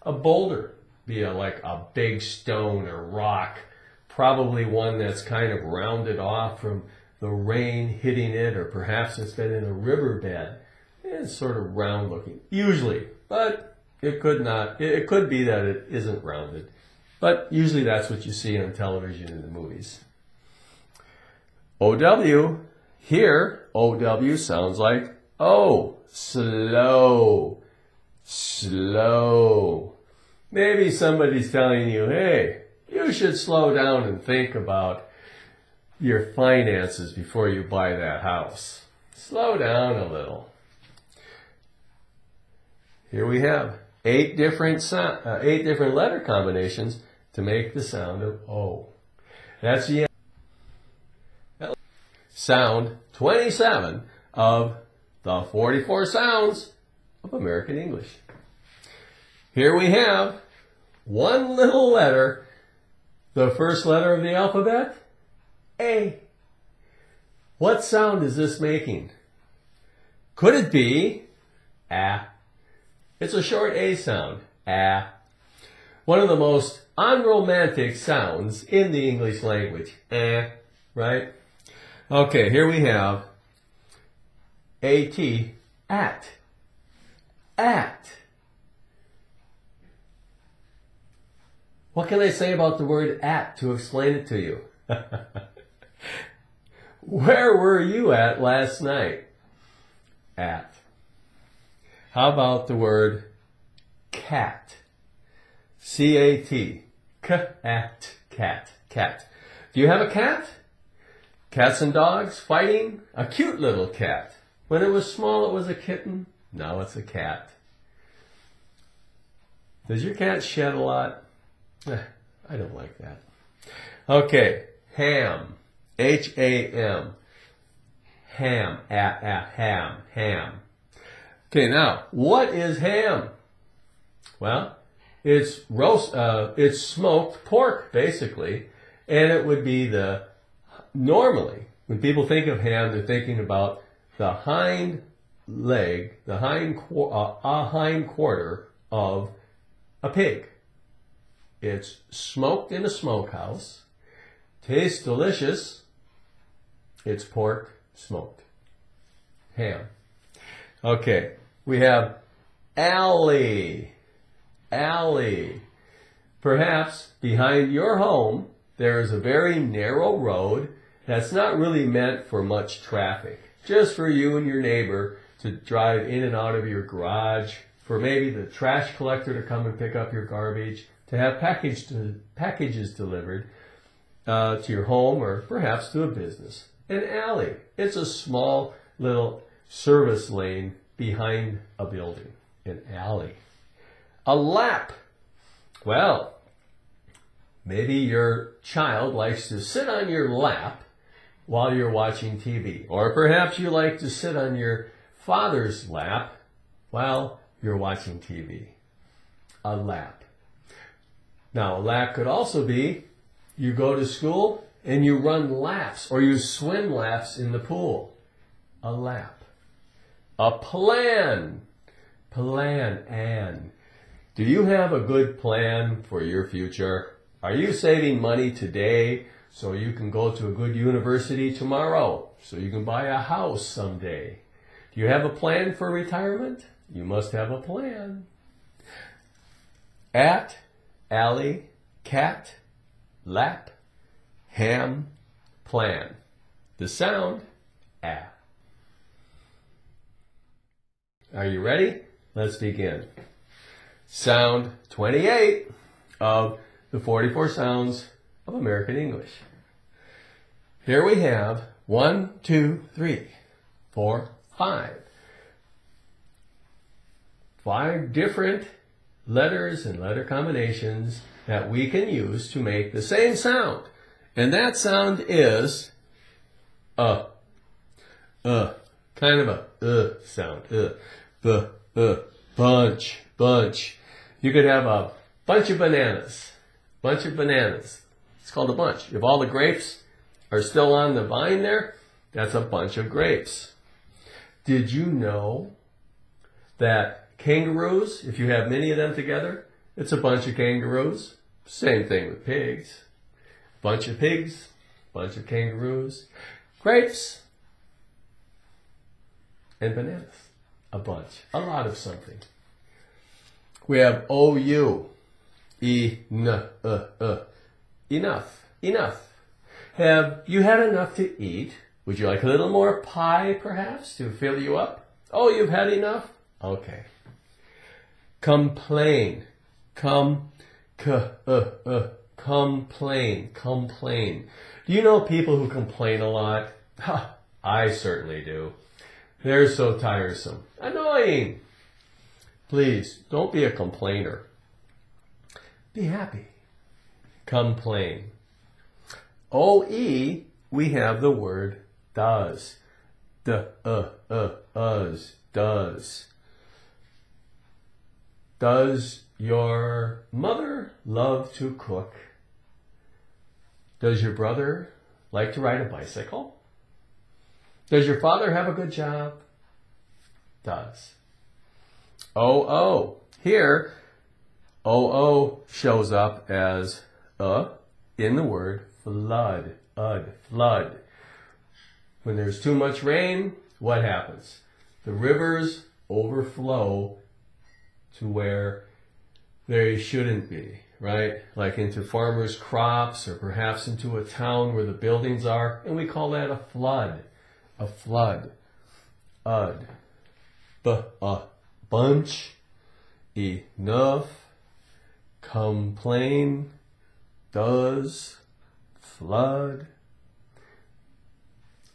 A boulder. Be like a big stone or rock. Probably one that's kind of rounded off from the rain hitting it, or perhaps it's been in a riverbed. It's sort of round looking, usually, but it could not. It could be that it isn't rounded, but usually that's what you see on television and the movies. O-W, here, O-W sounds like O, slow, slow. Maybe somebody's telling you, hey, you should slow down and think about your finances before you buy that house. Slow down a little. Here we have 8 different letter combinations to make the sound of O. That's the sound 27 of the 44 sounds of American English. Here we have One little letter, the first letter of the alphabet, A. What sound is this making? Could it be A? It's a short A sound, A. One of the most unromantic sounds in the English language, right? Okay, here we have A-T, at. At. What can I say about the word at to explain it to you? Where were you at last night? At. How about the word cat? C-A-T. Cat. Cat. Cat. Do you have a cat? Cats and dogs fighting? A cute little cat. When it was small, it was a kitten. Now it's a cat. Does your cat shed a lot? I don't like that. Okay. Ham. H-A-M. Ham. Ham. Ham. Okay, now, what is ham? Well, it's it's smoked pork, basically. And it would be normally, when people think of ham, they're thinking about the hind leg, the hind quarter of a pig. It's smoked in a smokehouse, tastes delicious. It's pork smoked. Ham. Okay, we have alley. Alley. Perhaps behind your home, there is a very narrow road that's not really meant for much traffic. Just for you and your neighbor to drive in and out of your garage, for maybe the trash collector to come and pick up your garbage, to have packages delivered to your home or perhaps to a business. An alley. It's a small little service lane behind a building. An alley. A lap. Well, maybe your child likes to sit on your lap while you're watching TV. Or perhaps you like to sit on your father's lap while you're watching TV. A lap. Now, a lap could also be you go to school and you run laps or you swim laps in the pool. A lap. A plan. Plan. Do you have a good plan for your future? Are you saving money today so you can go to a good university tomorrow, so you can buy a house someday? Do you have a plan for retirement? You must have a plan. At, alley, cat, lap, ham, plan. The sound, A. Are you ready? Let's begin. Sound 28 of the 44 sounds of American English. Here we have 1, 2, 3, 4, 5. 5 different letters and letter combinations that we can use to make the same sound. And that sound is kind of a sound. Bunch. You could have a bunch of bananas. It's called a bunch. If all the grapes are still on the vine there, that's a bunch of grapes. Did you know that kangaroos, if you have many of them together, it's a bunch of kangaroos? Same thing with pigs. Bunch of pigs, bunch of kangaroos. Grapes and bananas. A bunch. A lot of something. We have O-U. Enough. Have you had enough to eat? Would you like a little more pie, perhaps, to fill you up? Oh, you've had enough? Okay. Complain. Complain. Do you know people who complain a lot? I certainly do. They're so tiresome. Annoying. Please, don't be a complainer. Be happy. Complain. O-E, we have the word does. Does. Does your mother love to cook? Does your brother like to ride a bicycle? Does your father have a good job? Does. Oh. Here, oh shows up as in the word flood. Flood. When there's too much rain, what happens? The rivers overflow to where they shouldn't be, right? Like into farmers' crops or perhaps into a town where the buildings are, and we call that a flood. A flood. Bunch. Enough. Complain. Does. Flood.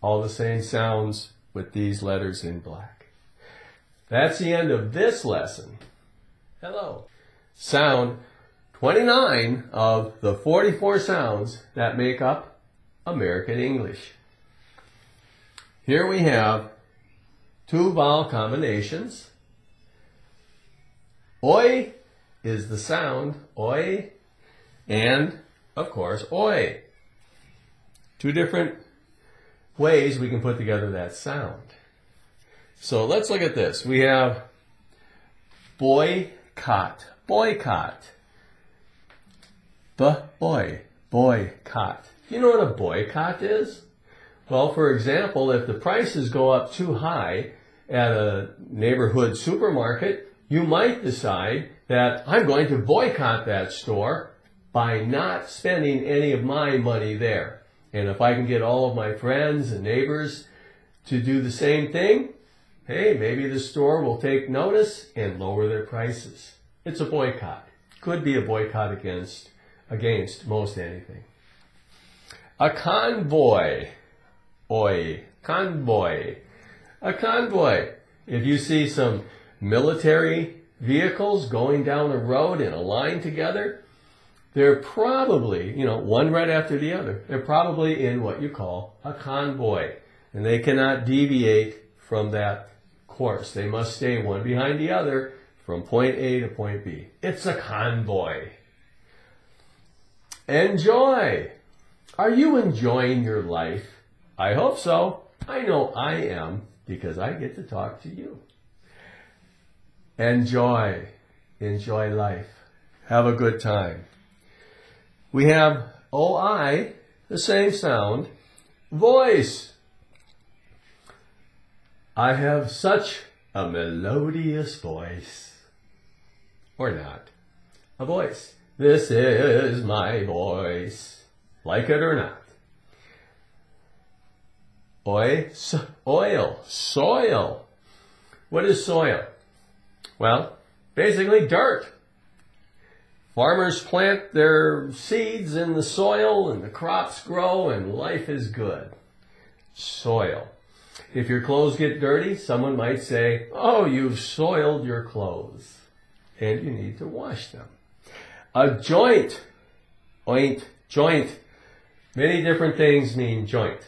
All the same sounds with these letters in black. That's the end of this lesson. Hello. Sound 29 of the 44 sounds that make up American English. Here we have two vowel combinations. Oi is the sound, oi, and, of course, oi. Two different ways we can put together that sound. So let's look at this. We have boycott. Boycott. Boycott. You know what a boycott is? Well, for example, if the prices go up too high at a neighborhood supermarket, you might decide that I'm going to boycott that store by not spending any of my money there. And if I can get all of my friends and neighbors to do the same thing, hey, maybe the store will take notice and lower their prices. It's a boycott. Could be a boycott against most anything. A convoy. Convoy. A convoy. If you see some military vehicles going down the road in a line together, they're probably, one right after the other. They're probably in what you call a convoy. And they cannot deviate from that course. They must stay one behind the other from point A to point B. It's a convoy. Enjoy. Are you enjoying your life? I hope so. I know I am because I get to talk to you. Enjoy. Enjoy life. Have a good time. We have OI, the same sound. Voice. I have such a melodious voice. Or not. A voice. This is my voice. Like it or not. Oil. Soil. What is soil? Well, basically dirt. Farmers plant their seeds in the soil and the crops grow and life is good. Soil. If your clothes get dirty, someone might say, oh, you've soiled your clothes and you need to wash them. A joint. Joint. Many different things mean joint.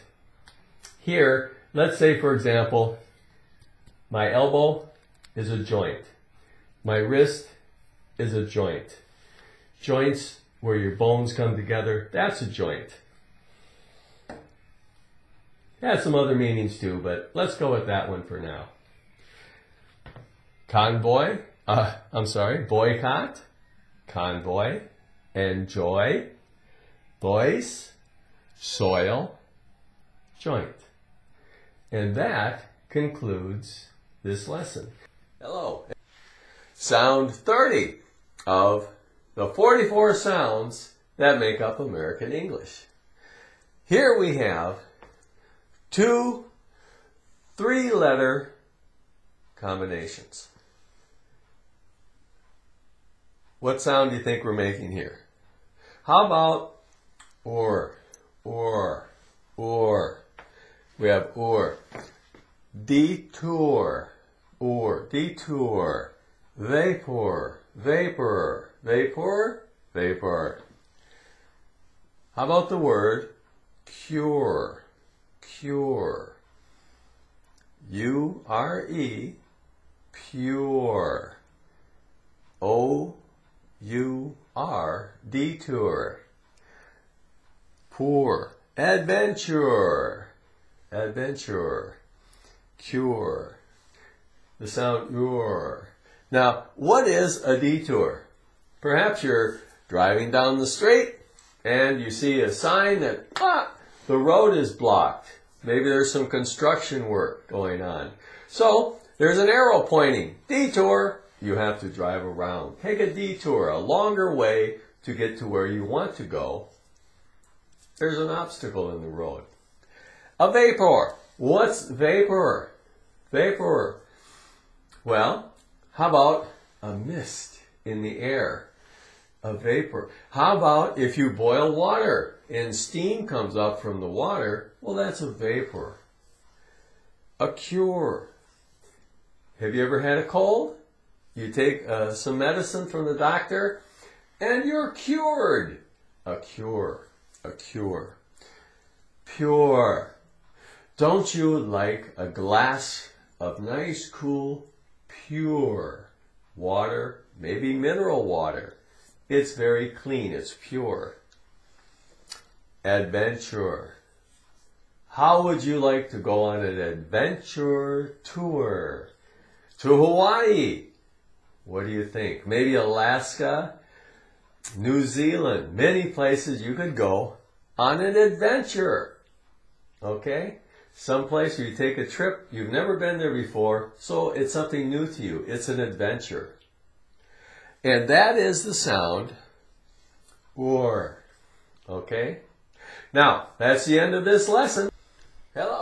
Here, let's say, for example, my elbow is a joint. My wrist is a joint. Joints where your bones come together, that's a joint. It has some other meanings too, but let's go with that one for now. Convoy, boycott, convoy, enjoy, voice, soil, joint. And that concludes this lesson. Hello. Sound 30 of the 44 sounds that make up American English. Here we have 2 3-letter combinations. What sound do you think we're making here? How about or? We have or. Detour. Detour. Vapor. Vapor. How about the word cure? U-R-E, pure. O-R-E, U-R, detour. Poor, adventure, adventure. Cure, the sound ur. Now, what is a detour? Perhaps you're driving down the street and you see a sign that, the road is blocked. Maybe there's some construction work going on. So, there's an arrow pointing. Detour, you have to drive around. Take a detour, a longer way to get to where you want to go. There's an obstacle in the road. A vapor. What's vapor? Vapor. Well, how about a mist in the air? A vapor. How about if you boil water and steam comes up from the water? Well, that's a vapor. A cure. Have you ever had a cold? You take some medicine from the doctor and you're cured. A cure. A cure. Pure. Don't you like a glass of nice, cool, pure water? Maybe mineral water. It's very clean. It's pure. Adventure. How would you like to go on an adventure tour? To Hawaii. What do you think? Maybe Alaska, New Zealand. Many places you could go on an adventure. Okay? Someplace where you take a trip, you've never been there before, so it's something new to you. It's an adventure. And that is the sound or. Okay? Now, that's the end of this lesson. Hello.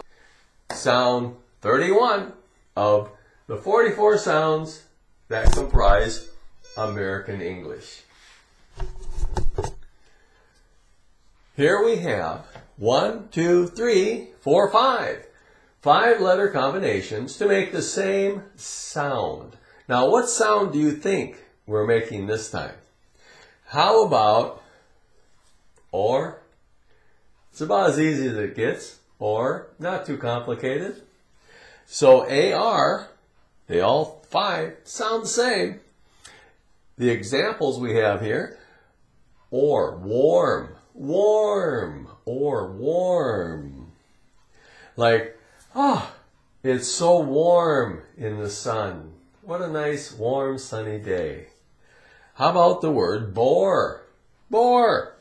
Sound 31 of the 44 sounds that comprise American English. Here we have 1, 2, 3, 4, 5. 5-letter combinations to make the same sound. Now, what sound do you think we're making this time? How about or? It's about as easy as it gets, or not too complicated. So AR, they all 5 sound the same. The examples we have here, or warm, warm, or warm. Like, it's so warm in the sun. What a nice, warm, sunny day. How about the word boar? Boar.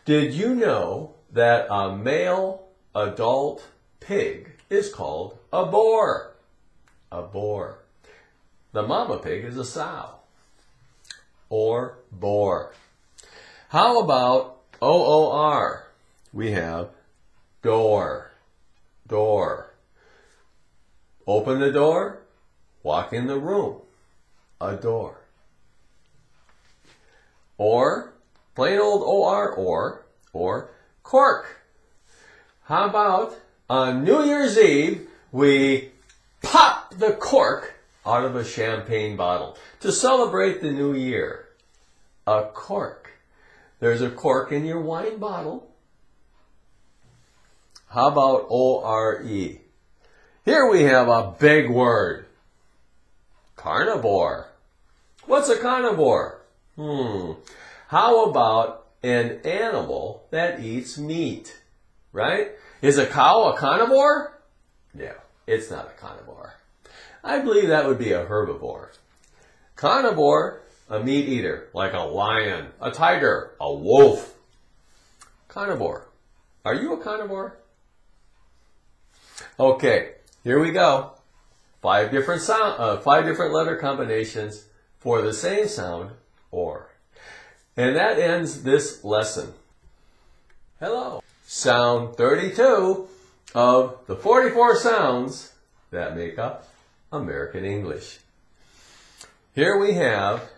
Did you know that a male adult pig is called a boar? A boar. The mama pig is a sow. Or boar. How about O-O-R? We have door. Door. Open the door, walk in the room. A door. Or, plain old O-R, or cork. How about on New Year's Eve, we pop the cork out of a champagne bottle to celebrate the new year. A cork. There's a cork in your wine bottle. How about O-R-E? Here we have a big word. Carnivore. What's a carnivore? How about an animal that eats meat? Right? Is a cow a carnivore? No, it's not a carnivore. I believe that would be a herbivore. Carnivore, a meat eater, like a lion, a tiger, a wolf. Carnivore. Are you a carnivore? Okay, here we go. 5 different letter combinations for the same sound, or. And that ends this lesson. Hello. Sound 32 of the 44 sounds that make up American English. Here we have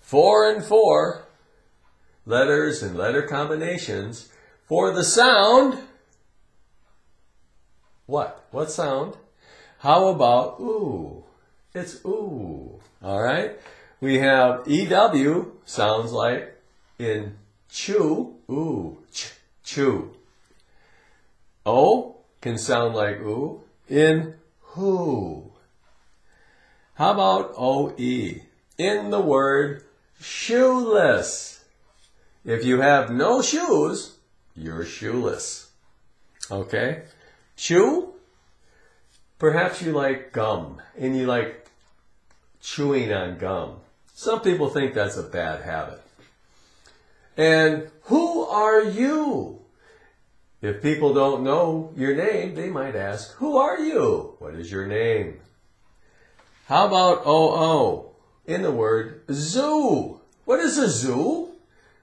4 and 4 letters and letter combinations for the sound. What? What sound? How about ooh? It's ooh. All right. We have EW sounds like in chew, ooh, chew. O can sound like ooh in who. How about OE? In the word shoeless. If you have no shoes, you're shoeless. Okay? Chew? Perhaps you like gum and you like chewing on gum. Some people think that's a bad habit. And who are you? If people don't know your name, they might ask, who are you? What is your name? How about OO in the word zoo? What is a zoo?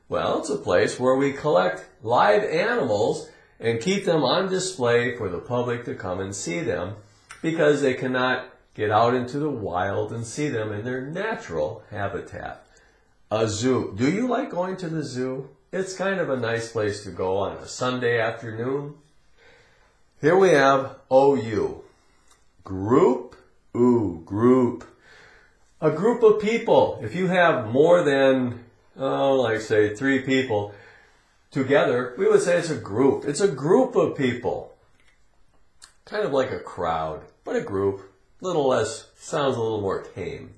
Well, it's a place where we collect live animals and keep them on display for the public to come and see them because they cannot get out into the wild and see them in their natural habitat. A zoo. Do you like going to the zoo? It's kind of a nice place to go on a Sunday afternoon. Here we have OU. Group. Ooh, group. A group of people. If you have more than, like say 3 people together, we would say it's a group. It's a group of people. Kind of like a crowd, but a group. A little less, sounds a little more tame.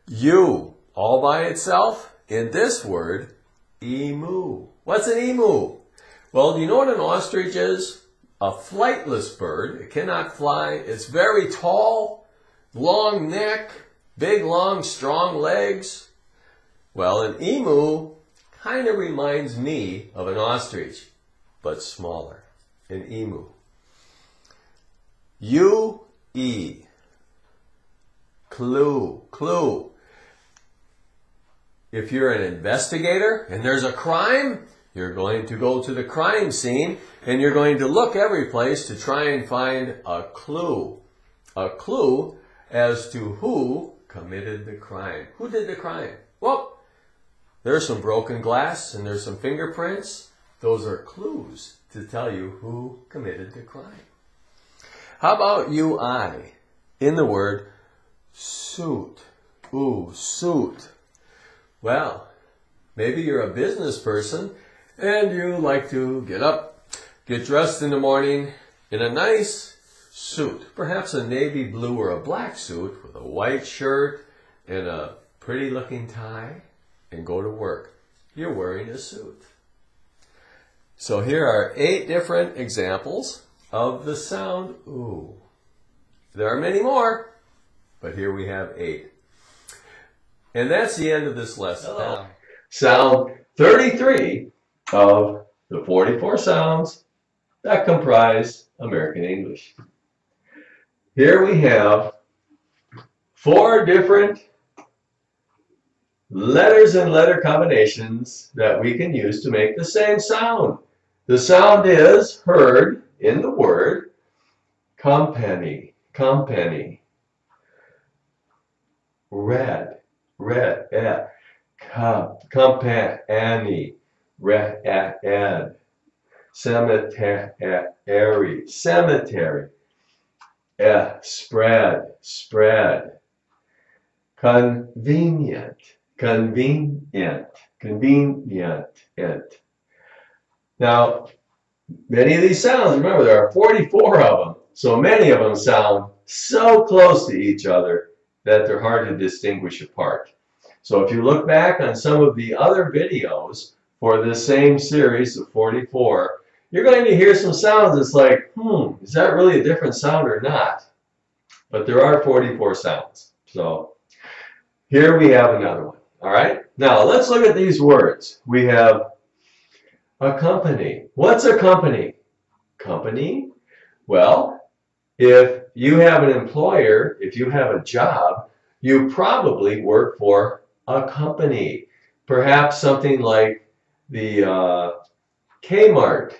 You, all by itself, in this word, emu. What's an emu? Well, do you know what an ostrich is? A flightless bird. It cannot fly. It's very tall, long neck, big, long, strong legs. Well, an emu kind of reminds me of an ostrich, but smaller. An emu. U-E. Clue. Clue. If you're an investigator and there's a crime, you're going to go to the crime scene and you're going to look every place to try and find a clue. A clue as to who committed the crime. Who did the crime? Well, there's some broken glass and there's some fingerprints. Those are clues to tell you who committed the crime. How about UI in the word suit? Ooh, suit. Well, maybe you're a business person and you like to get up, get dressed in the morning in a nice suit, perhaps a navy blue or a black suit with a white shirt and a pretty looking tie, and go to work. You're wearing a suit. So here are 8 different examples of the sound ooh. There are many more, but here we have 8. And that's the end of this lesson. Hello. Sound 33 of the 44 sounds that comprise American English. Here we have 4 different letters and letter combinations that we can use to make the same sound. The sound is heard in the word company, company. Red, red, company, red, cemetery, cemetery, spread, spread, convenient, convenient, convenient. Now, many of these sounds, remember, there are 44 of them, so many of them sound so close to each other that they're hard to distinguish apart. So if you look back on some of the other videos for this same series of 44, you're going to hear some sounds that's like, is that really a different sound or not? But there are 44 sounds. So here we have another one. All right? Now let's look at these words. We have a company. What's a company? Company? Well, if you have an employer, if you have a job, you probably work for a company. Perhaps something like the Kmart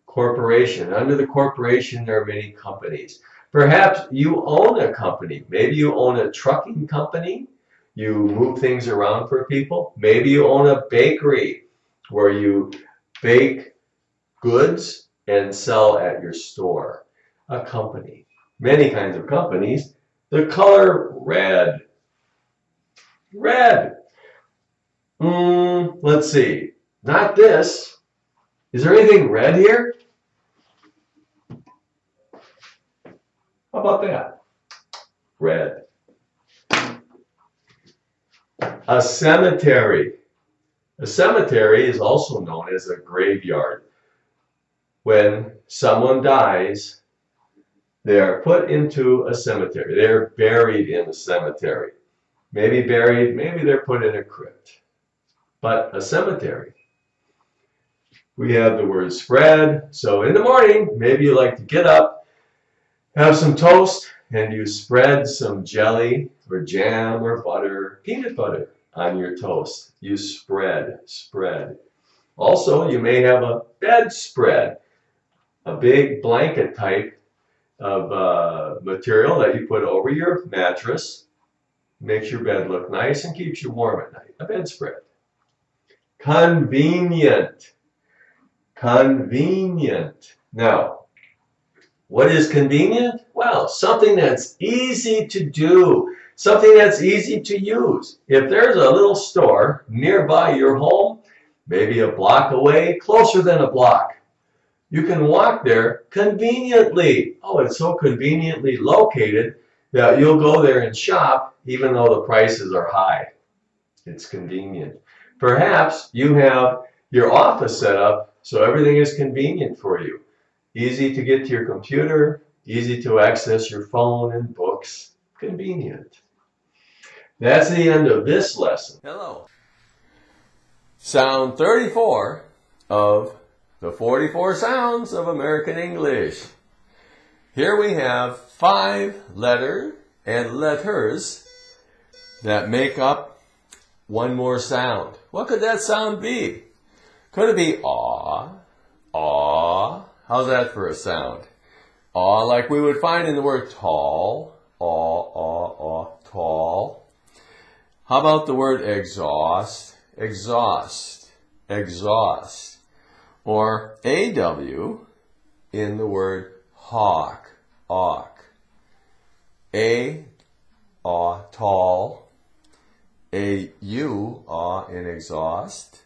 Corporation. Under the corporation, there are many companies. Perhaps you own a company. Maybe you own a trucking company. You move things around for people. Maybe you own a bakery where you bake goods and sell at your store. A company. Many kinds of companies. The color red. Red. Let's see. Not this. Is there anything red here? How about that? Red. A cemetery. A cemetery is also known as a graveyard. When someone dies, they are put into a cemetery. They're buried in a cemetery. Maybe buried, maybe they're put in a crypt. But a cemetery. We have the word spread. So in the morning, maybe you like to get up, have some toast, and you spread some jelly or jam or butter, peanut butter on your toast. You spread. Also, you may have a bedspread, a big blanket type of material that you put over your mattress. Makes your bed look nice and keeps you warm at night. A bedspread. Convenient. Convenient. Now, what is convenient? Well, something that's easy to do, something that's easy to use. If there's a little store nearby your home, maybe a block away, closer than a block, you can walk there conveniently. Oh, it's so conveniently located that you'll go there and shop even though the prices are high. It's convenient. Perhaps you have your office set up so everything is convenient for you. Easy to get to your computer, easy to access your phone and books. Convenient. That's the end of this lesson. Hello. Sound 34 of the 44 sounds of American English. Here we have 5 letters and letters that make up one more sound. What could that sound be? Could it be aw, aw? How's that for a sound? Aw, like we would find in the word tall. Aw, aw, aw, tall. How about the word exhaust? Exhaust, exhaust. Or AW in the word hawk, awk. A, aw, tall. AU, aw, in exhaust.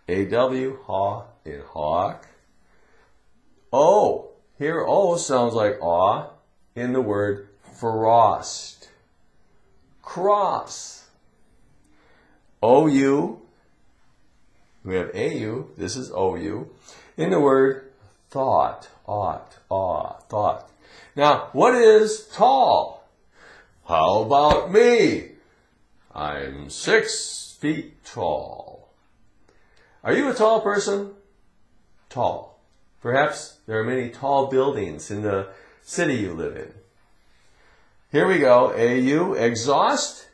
AW, haw, in hawk. O, here O sounds like aw in the word frost. Cross. OU, we have AU, this is OU, in the word thought, ought, aw, thought. Now, what is tall? How about me? I'm 6 feet tall. Are you a tall person? Tall. Perhaps there are many tall buildings in the city you live in. Here we go. AU, exhaust.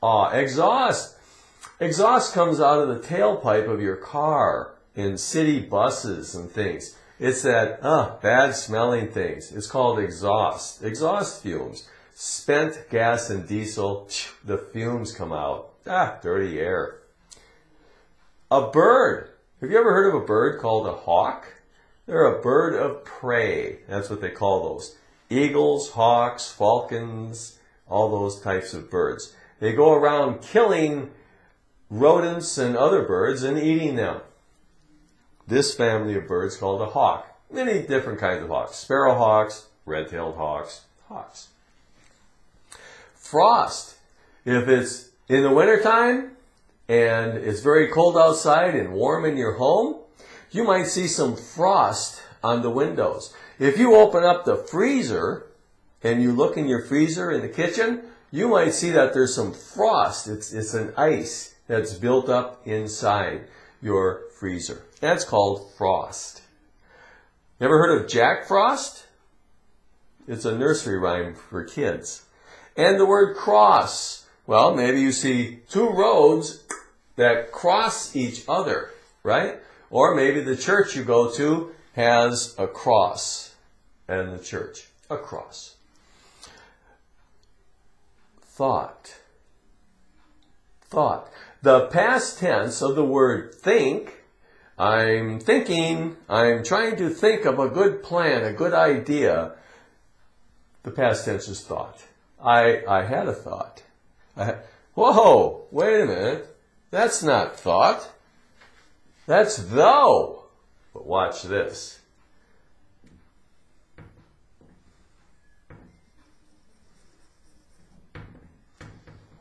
Exhaust. Exhaust comes out of the tailpipe of your car in city buses and things. It's that bad smelling things. It's called exhaust. Exhaust fumes. Spent gas and diesel, the fumes come out. Dirty air. A bird. Have you ever heard of a bird called a hawk? They're a bird of prey. That's what they call those. Eagles, hawks, falcons, all those types of birds. They go around killing rodents and other birds and eating them. This family of birds called a hawk. Many different kinds of hawks. Sparrowhawks, red-tailed hawks, hawks. Frost. If it's in the wintertime and it's very cold outside and warm in your home, you might see some frost on the windows. If you open up the freezer and you look in your freezer in the kitchen, you might see that there's some frost. It's an ice that's built up inside your freezer. That's called frost. You ever heard of Jack Frost? It's a nursery rhyme for kids. And the word cross. Well, maybe you see 2 roads that cross each other, right? Or maybe the church you go to has a cross, and the church, a cross. Thought. Thought. The past tense of the word think, I'm thinking, I'm trying to think of a good plan, a good idea. The past tense is thought. I had a thought. Whoa, wait a minute. That's not thought. That's though. But watch this.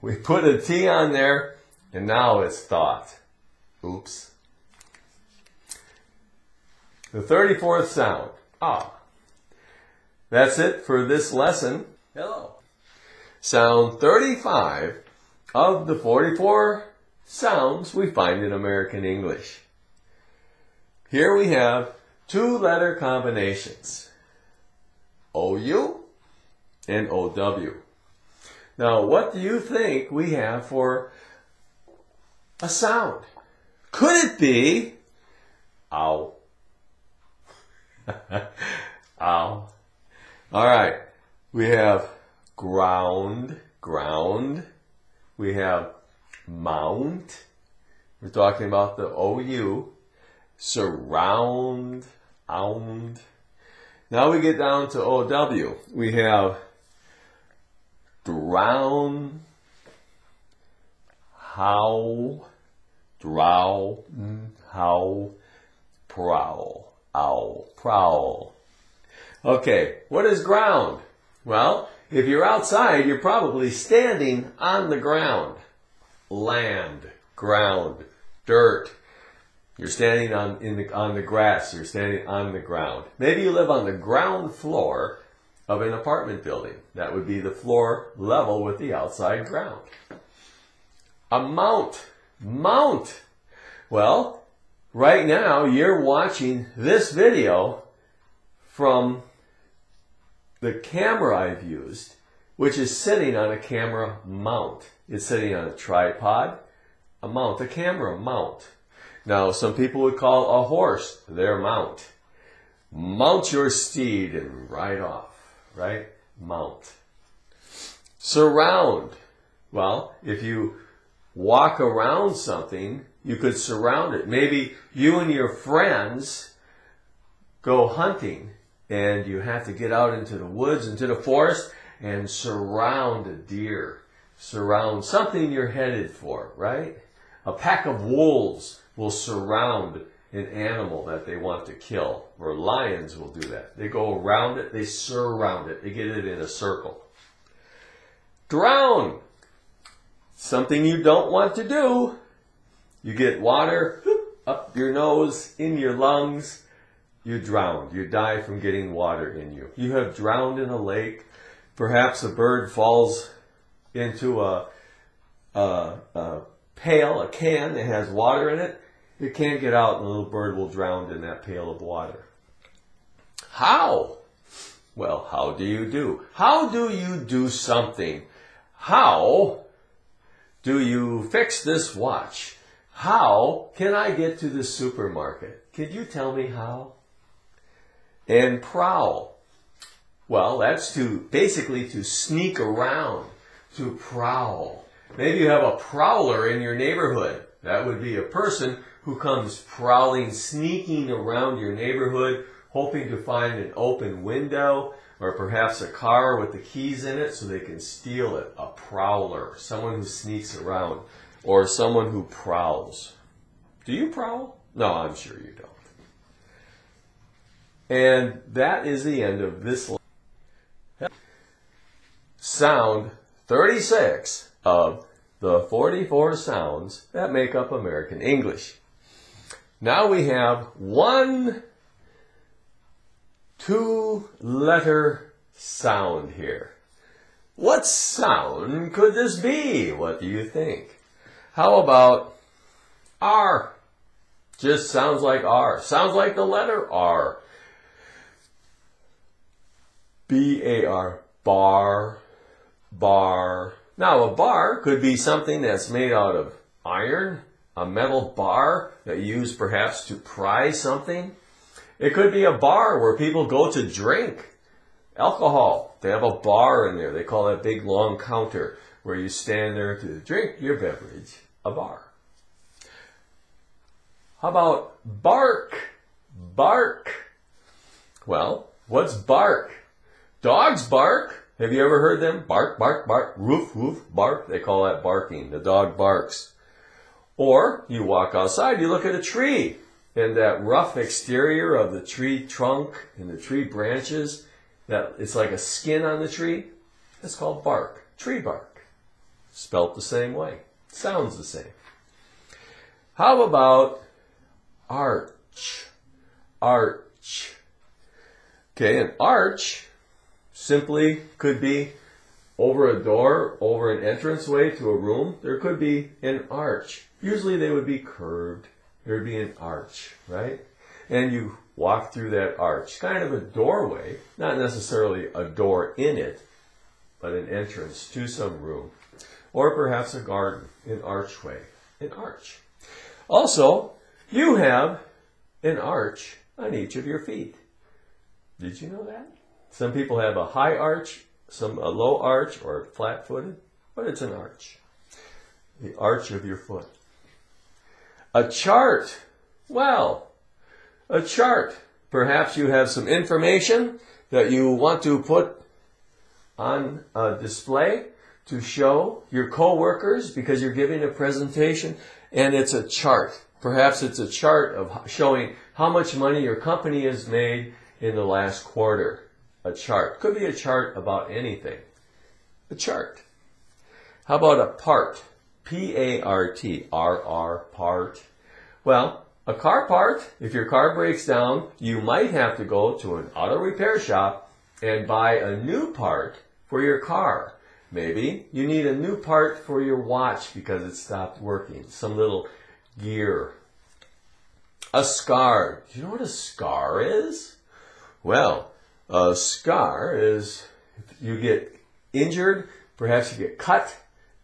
We put a T on there And now it's thought. Oops. The 34th sound. Ah. That's it for this lesson. Hello. Sound 35 of the 44 sounds we find in American English. Here we have two letter combinations. OU and OW. Now, what do you think we have for a sound? Could it be ow? Ow. All right. We have ground, ground. We have mount. We're talking about the OU. Surround, ound. Now we get down to OW. We have drown, how, drow, how, prowl, owl, prowl. Okay, what is ground? Well, if you're outside, you're probably standing on the ground. Land, ground, dirt. You're standing on the grass. You're standing on the ground. Maybe you live on the ground floor of an apartment building. That would be the floor level with the outside ground. A mount. Mount. Well, right now you're watching this video from the camera I've used, which is sitting on a camera mount. It's sitting on a tripod, a mount, a camera mount. Now, some people would call a horse their mount. Mount your steed and ride off, right? Mount. Surround. Well, if you walk around something, you could surround it. Maybe you and your friends go hunting and you have to get out into the woods, into the forest, and surround a deer. Surround something you're headed for, right? A pack of wolves will surround an animal that they want to kill, or lions will do that. They go around it, they surround it, they get it in a circle. Drown. Something you don't want to do. You get water up your nose, in your lungs, you drown. You die from getting water in you. You have drowned in a lake. Perhaps a bird falls into a pail, a can that has water in it. It can't get out and the little bird will drown in that pail of water. How? Well, how do you do? How do you do something? How do you fix this watch? How can I get to the supermarket? Could you tell me how? And prowl. Well, that's basically to sneak around, to prowl. Maybe you have a prowler in your neighborhood. That would be a person who comes prowling, sneaking around your neighborhood, hoping to find an open window or perhaps a car with the keys in it so they can steal it. A prowler, someone who sneaks around, or someone who prowls. Do you prowl? No, I'm sure you don't. And that is the end of this lesson. Sound 36 of the 44 sounds that make up American English. Now we have one 2-letter sound here. What sound could this be? What do you think? How about R? Just sounds like R. Sounds like the letter R. B-A-R. Bar. Bar. Now, a bar could be something that's made out of iron, a metal bar that you use perhaps to pry something. It could be a bar where people go to drink alcohol. They have a bar in there. They call that big long counter where you stand there to drink your beverage, a bar. How about bark? Bark. Well, what's bark? Dogs bark. Have you ever heard them? Bark, bark, bark, woof, woof, bark. They call that barking. The dog barks. Or you walk outside, you look at a tree, and that rough exterior of the tree trunk and the tree branches, that it's like a skin on the tree. It's called bark. Tree bark. Spelt the same way. Sounds the same. How about arch? Arch. Okay, an arch simply could be over a door, over an entranceway to a room. There could be an arch. Usually they would be curved. There would be an arch, right? And you walk through that arch. Kind of a doorway, not necessarily a door in it, but an entrance to some room. Or perhaps a garden, an archway, an arch. Also, you have an arch on each of your feet. Did you know that? Some people have a high arch, some a low arch, or flat-footed, but it's an arch. The arch of your foot. A chart. Well, a chart. Perhaps you have some information that you want to put on a display to show your co-workers because you're giving a presentation, and it's a chart. Perhaps it's a chart of showing how much money your company has made in the last quarter. A chart. Could be a chart about anything. A chart. How about a part? P-A-R-T. R-R, part. Well, a car part, if your car breaks down, you might have to go to an auto repair shop and buy a new part for your car. Maybe you need a new part for your watch because it stopped working. Some little gear. A scar. Do you know what a scar is? Well, a scar is if you get injured, perhaps you get cut,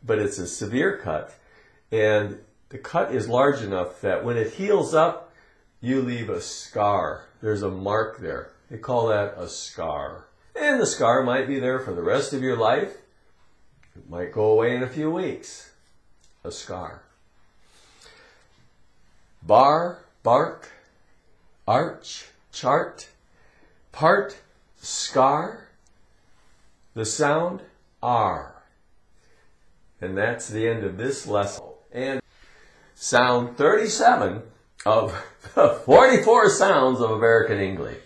but it's a severe cut. And the cut is large enough that when it heals up, you leave a scar. There's a mark there. They call that a scar. And the scar might be there for the rest of your life. It might go away in a few weeks. A scar. Bar, bark, arch, chart, part, scar, the sound R. And that's the end of this lesson. And sound 37 of the 44 sounds of American English.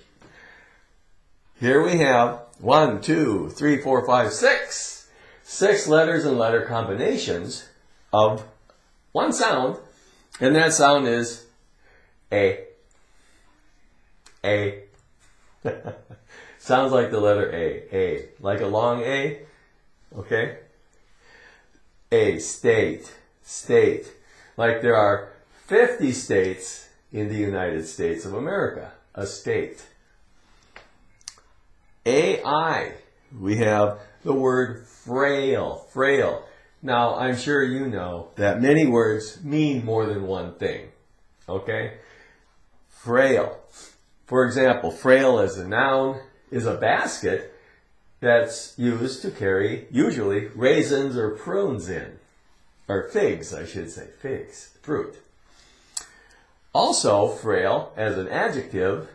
Here we have 1, 2, 3, 4, 5, 6. 6 letters and letter combinations of one sound. And that sound is A. A. Sounds like the letter A. A. Like a long A. Okay? A. State. State. Like there are 50 states in the United States of America. A state. AI. We have the word frail. Frail. Now, I'm sure you know that many words mean more than one thing. Okay? Frail. For example, frail as a noun is a basket that's used to carry, usually, raisins or prunes in. Or figs, I should say. Figs. Fruit. Also, frail as an adjective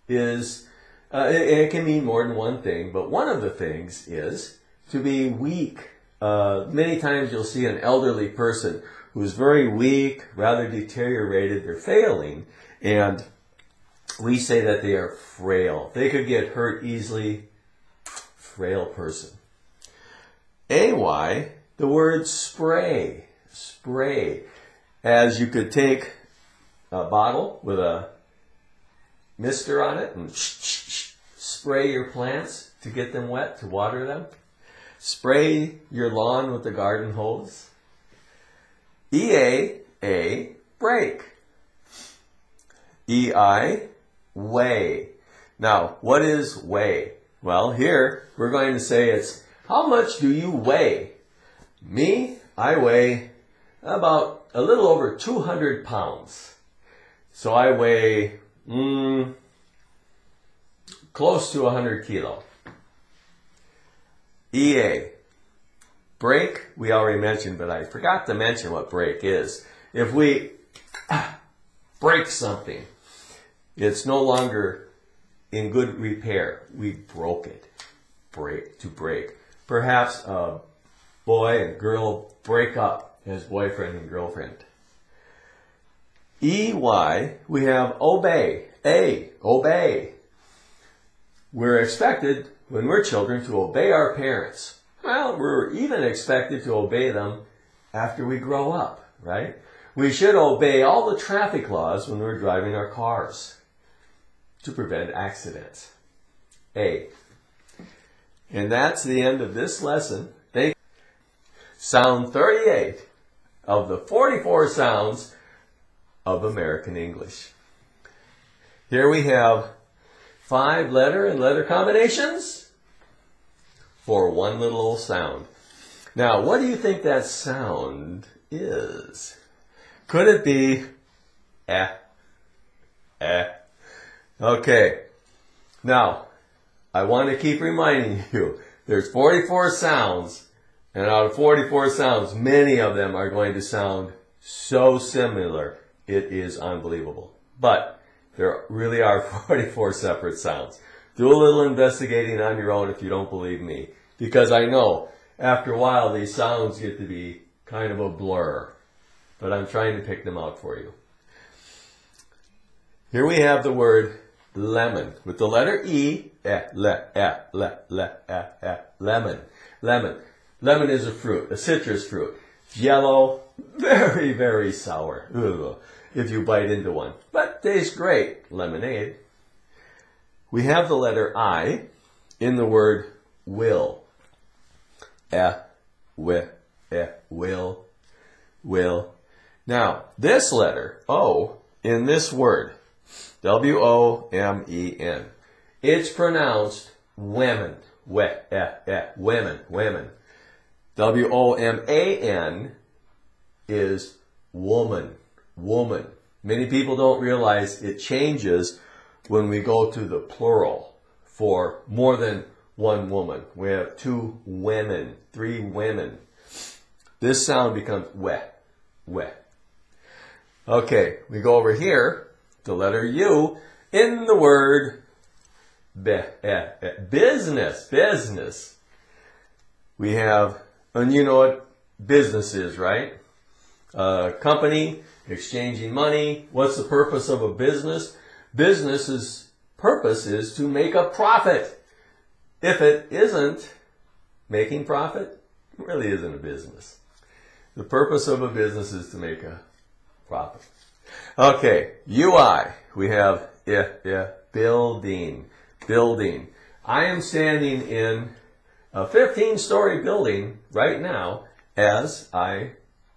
is, it can mean more than one thing, but one of the things is to be weak. Many times you'll see an elderly person who's very weak, rather deteriorated, they're failing, and we say that they are frail. They could get hurt easily. Frail person. AY, the word spray. Spray. As you could take a bottle with a mister on it and spray your plants to get them wet, to water them. Spray your lawn with the garden hose. EA, A, break. EI, weigh. Now, what is weigh? Well, here we're going to say it's, how much do you weigh? Me, I weigh about a little over 200 pounds. So I weigh close to 100 kilo. EA. Break, we already mentioned, but I forgot to mention what break is. If we break something, it's no longer in good repair. We broke it. Break, to break. Perhaps a boy and girl break up as boyfriend and girlfriend. EY, we have obey. A, obey. We're expected, when we're children, to obey our parents. Well, we're even expected to obey them after we grow up, right? We should obey all the traffic laws when we're driving our cars to prevent accidents. A. And that's the end of this lesson. Thank you. Sound 38 of the 44 sounds of American English. Here we have 5 letter and letter combinations for one little old sound. Now, what do you think that sound is? Could it be eh? Okay. Now, I want to keep reminding you, there's 44 sounds, and out of 44 sounds, many of them are going to sound so similar, it is unbelievable. But there really are 44 separate sounds. Do a little investigating on your own if you don't believe me, because I know after a while these sounds get to be kind of a blur, but I'm trying to pick them out for you. Here we have the word lemon with the letter E. Lemon. Lemon. Lemon is a fruit, a citrus fruit. Yellow, very, very sour. Ugh, if you bite into one, but tastes great. Lemonade. We have the letter I in the word will. Will. Now, this letter, O, in this word, W-O-M-E-N, it's pronounced women. Women. W-O-M-A-N is woman. Many people don't realize it changes when we go to the plural for more than one woman. We have 2 women, 3 women. This sound becomes we. Okay, we go over here, the letter U in the word business. We have, and you know what business is, right? Company, exchanging money. What's the purpose of a business? Business's purpose is to make a profit. If it isn't making profit, it really isn't a business. The purpose of a business is to make a profit. Okay, UI. We have building. I am standing in a 15-story building right now as I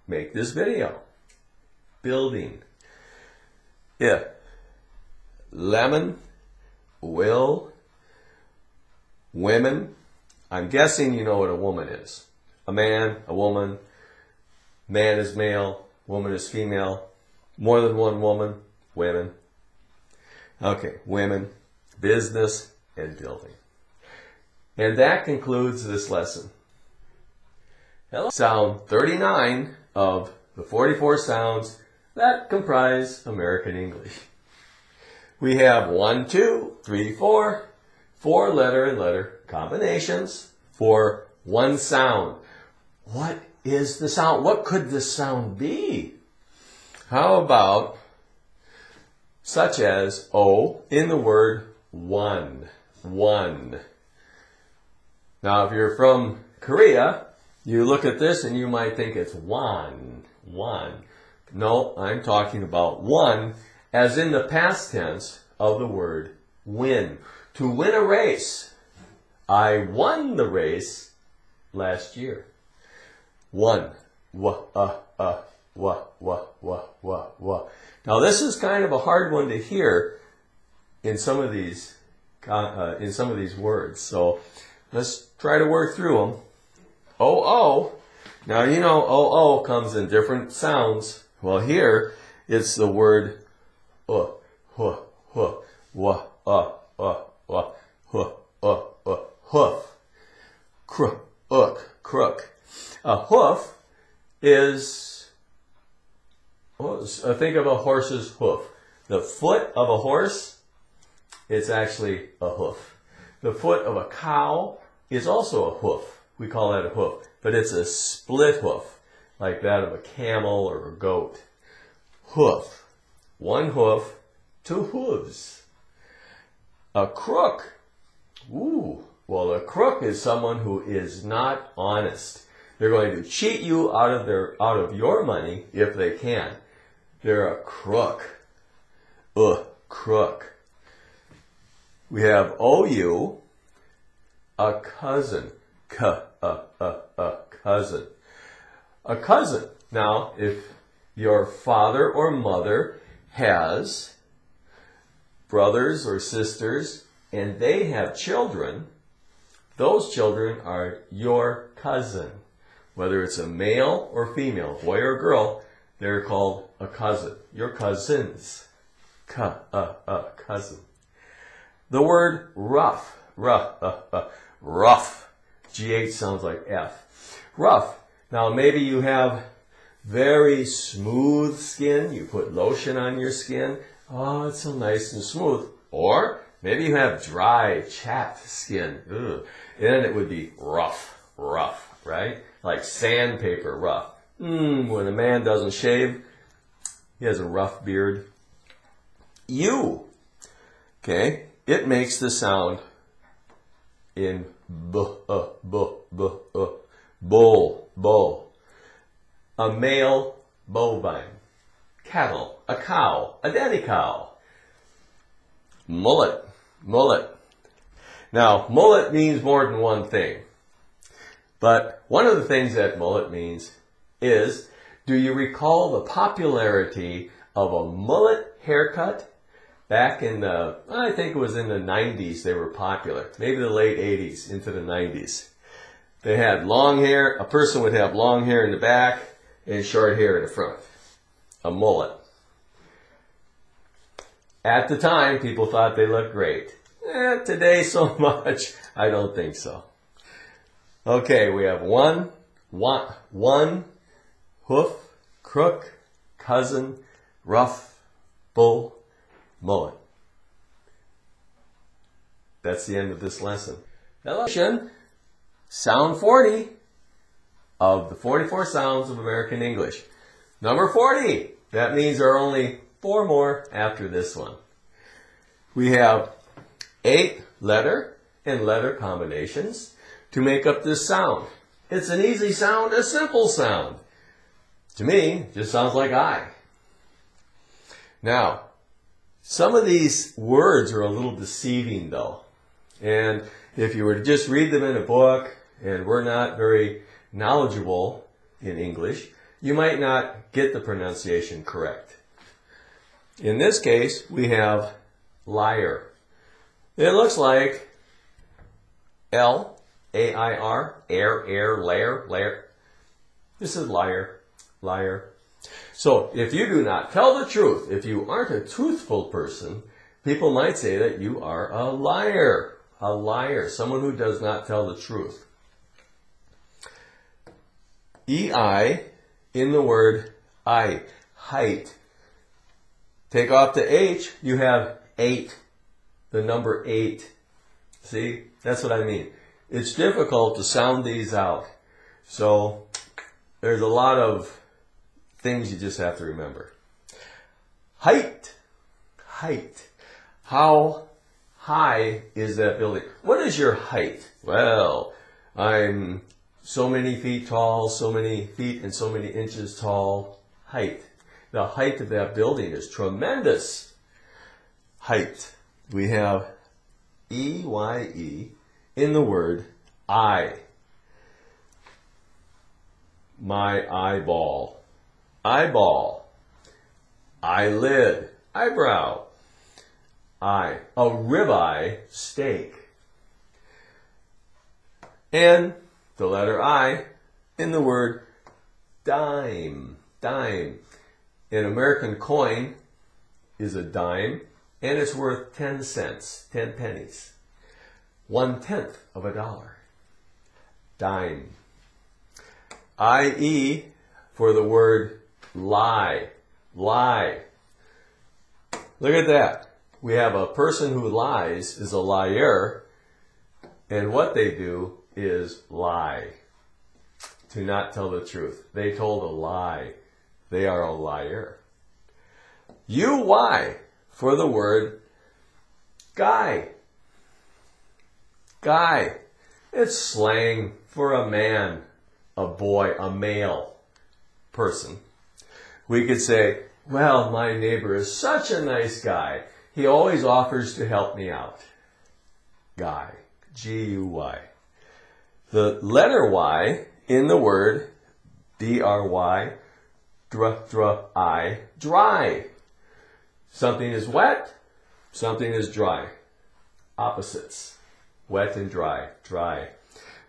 make this video. Building. Lemon, will, women. I'm guessing you know what a woman is. A man, a woman. Man is male, woman is female. More than one woman, women. Okay, women, business, and building. And that concludes this lesson. Hello. Sound 39 of the 44 sounds that comprise American English. We have 1, 2, 3, 4 letter and letter combinations for one sound. What is the sound? What could the sound be? How about such as O in the word one? Now, if you're from Korea, you look at this and you might think it's one. No, I'm talking about one as in the past tense of the word win. To win a race. I won the race last year. One. Now this is kind of a hard one to hear in some of these words. So let's try to work through them. O. Now you know O comes in different sounds. Well, here it's the word hoof. Crook. A hoof is, think of a horse's hoof. The foot of a horse, it's actually a hoof. The foot of a cow is also a hoof. We call that a hoof, but it's a split hoof, like that of a camel or a goat. Hoof. One hoof, 2 hooves. A crook. Well, a crook is someone who is not honest. They're going to cheat you out of your money if they can. They're a crook. Crook. We have OU, a cousin. Cousin. A cousin. Now, if your father or mother has brothers or sisters and they have children, those children are your cousin. Whether it's a male or female, boy or girl, they're called a cousin. Your cousins. Cousin. The word rough. Rough. GH sounds like F. Rough. Now maybe you have very smooth skin. You put lotion on your skin. Oh, it's so nice and smooth. Or maybe you have dry, chapped skin. Ugh. Then it would be rough, right? Like sandpaper rough. When a man doesn't shave, he has a rough beard. You. Okay, it makes the sound in bull. A male bovine. Cattle. A cow. A daddy cow. Mullet. Now, mullet means more than one thing. But one of the things that mullet means is, do you recall the popularity of a mullet haircut? Back in the, I think it was in the 90s they were popular. Maybe the late 80s into the 90s. They had long hair. A person would have long hair in the back and short hair in the front. A mullet. At the time, people thought they looked great. Today, so much, I don't think so. Okay, we have one, hoof, crook, cousin, rough, bull, mullet. That's the end of this lesson. Lesson, sound 40 of the 44 sounds of American English. Number 40. That means there are only 4 more after this one. We have 8 letter and letter combinations to make up this sound. It's an easy sound, a simple sound. To me, it just sounds like I. Now, some of these words are a little deceiving though. And if you were to just read them in a book and we're not very knowledgeable in English, you might not get the pronunciation correct. In this case, we have liar. It looks like L-A-I-R, lair. This is liar. So if you do not tell the truth, if you aren't a truthful person, people might say that you are a liar. A liar, someone who does not tell the truth. E-I in the word I, height. Take off the H, you have 8, the number 8. See, that's what I mean. It's difficult to sound these out. So there's a lot of things you just have to remember. Height. How high is that building? What is your height? Well, I'm so many feet tall, so many feet and so many inches tall. Height. The height of that building is tremendous. Height. We have E-Y-E in the word eye. My eyeball. Eyeball. Eyelid. Eyebrow. Eye. A ribeye steak. And the letter I in the word dime. Dime. An American coin is a dime and it's worth 10 cents, 10 pennies. 1/10 of a dollar. Dime. I-E for the word lie. Lie. Look at that. We have a person who lies is a liar, and what they do is lie. To not tell the truth. They told a lie. They are a liar. U-Y for the word guy. Guy. It's slang for a man, a boy, a male person. We could say, Well, my neighbor is such a nice guy. He always offers to help me out. Guy. G-U-Y. The letter Y in the word D-R-Y, dr-dr-I, dry. Something is wet, something is dry. Opposites. Wet and dry. Dry.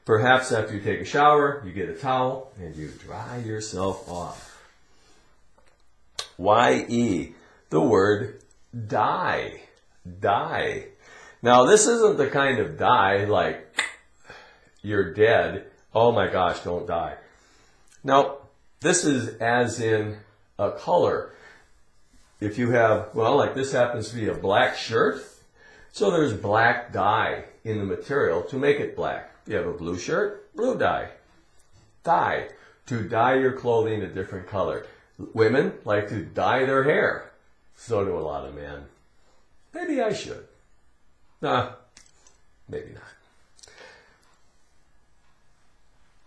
Perhaps after you take a shower, you get a towel and you dry yourself off. Y-E, the word die. Die. Now, this isn't the kind of die like you're dead. Oh my gosh, don't die. Now, this is as in a color. If you have, well, like this happens to be a black shirt, so there's black dye in the material to make it black. You have a blue shirt, blue dye. Dye. To dye your clothing a different color. Women like to dye their hair. So do a lot of men. Maybe I should. Nah, maybe not.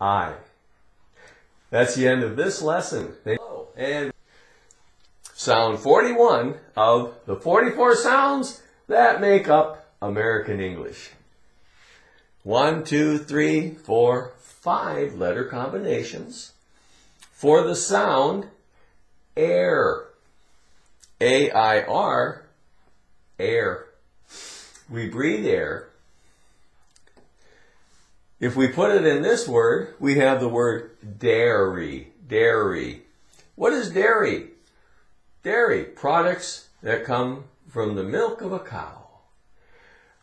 I. That's the end of this lesson. And sound 41 of the 44 sounds that make up American English. 1, 2, 3, 4, 5 letter combinations for the sound air. A-I-R, air. We breathe air. If we put it in this word, we have the word dairy. Dairy. What is dairy? Dairy, products that come from the milk of a cow.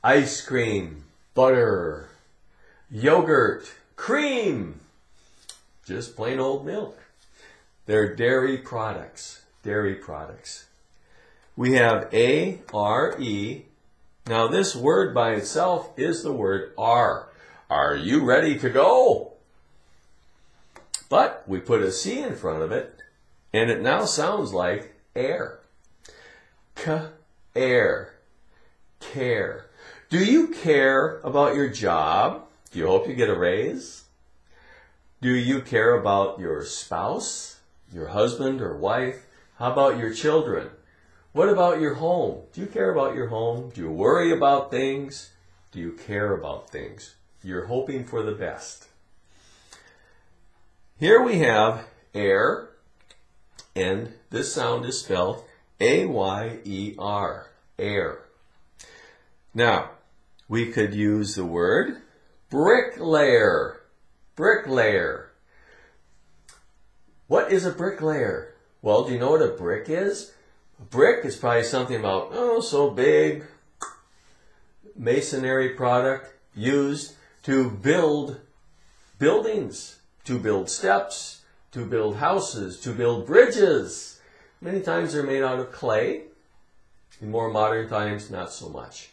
Ice cream, butter, yogurt, cream. Just plain old milk. They're dairy products. Dairy products. We have A-R-E. Now this word by itself is the word are. Are you ready to go? But we put a C in front of it, and it now sounds like air. K-air. Care. Do you care about your job? Do you hope you get a raise? Do you care about your spouse, your husband or wife? How about your children? What about your home? Do you care about your home? Do you worry about things? Do you care about things? You're hoping for the best. Here we have air, and this sound is spelled A-Y-E-R, air. Now, we could use the word bricklayer. Bricklayer. What is a bricklayer? Well, do you know what a brick is? A brick is probably something about, oh, so big, masonry product used to build buildings, to build steps, to build houses, to build bridges. Many times they're made out of clay. In more modern times, not so much.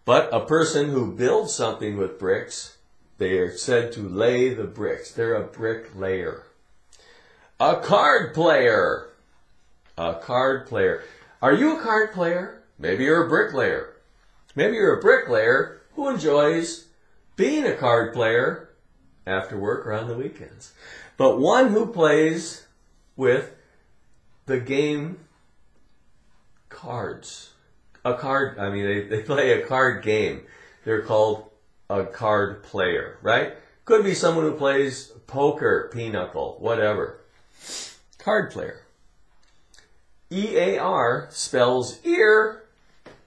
But a person who builds something with bricks, they are said to lay the bricks. They're a bricklayer. A card player. A card player. Are you a card player? Maybe you're a bricklayer. Maybe you're a bricklayer who enjoys being a card player after work or on the weekends. But one who plays with the game cards. They play a card game. They're called a card player, right? Could be someone who plays poker, pinochle, whatever. Card player. E-A-R spells ear,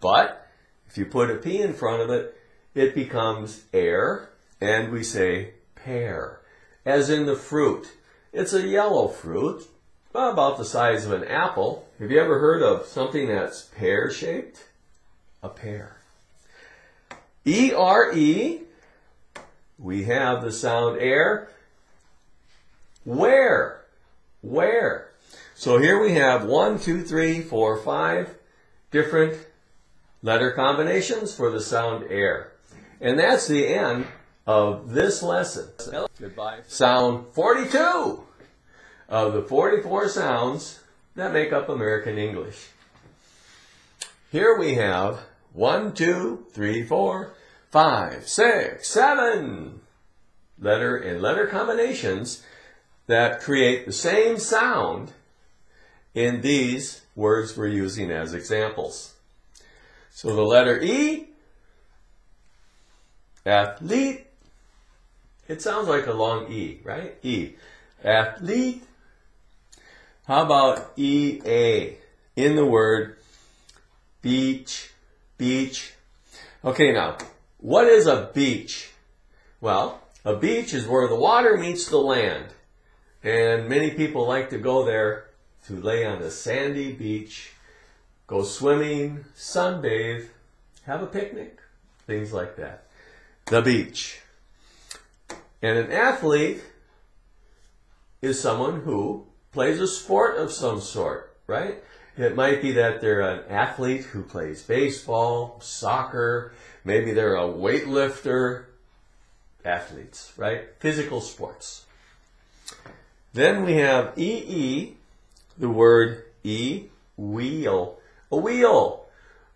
but if you put a P in front of it, it becomes air, and we say pear, as in the fruit. It's a yellow fruit, about the size of an apple. Have you ever heard of something that's pear-shaped? A pear. E-R-E, we have the sound air. Where? Where? So here we have 1, 2, 3, 4, 5 different letter combinations for the sound air. And that's the end of this lesson. Goodbye. Sound 42 of the 44 sounds that make up American English. Here we have 1, 2, 3, 4, 5, 6, 7 letter and letter combinations that create the same sound in these words we're using as examples. So the letter E, athlete. It sounds like a long E, right? E, athlete. How about EA in the word beach, beach. Okay, now, what is a beach? Well, a beach is where the water meets the land. And many people like to go there to lay on the sandy beach, go swimming, sunbathe, have a picnic, things like that. The beach. And an athlete is someone who plays a sport of some sort, right? It might be that they're an athlete who plays baseball, soccer, maybe they're a weightlifter. Athletes, right? Physical sports. Then we have EE, the word E, wheel. A wheel.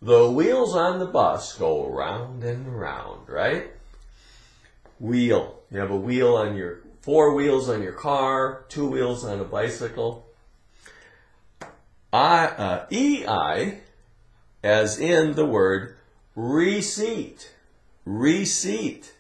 The wheels on the bus go round and round, right? Wheel. You have a wheel on your, 4 wheels on your car, 2 wheels on a bicycle. EI, as in the word receipt. Receipt.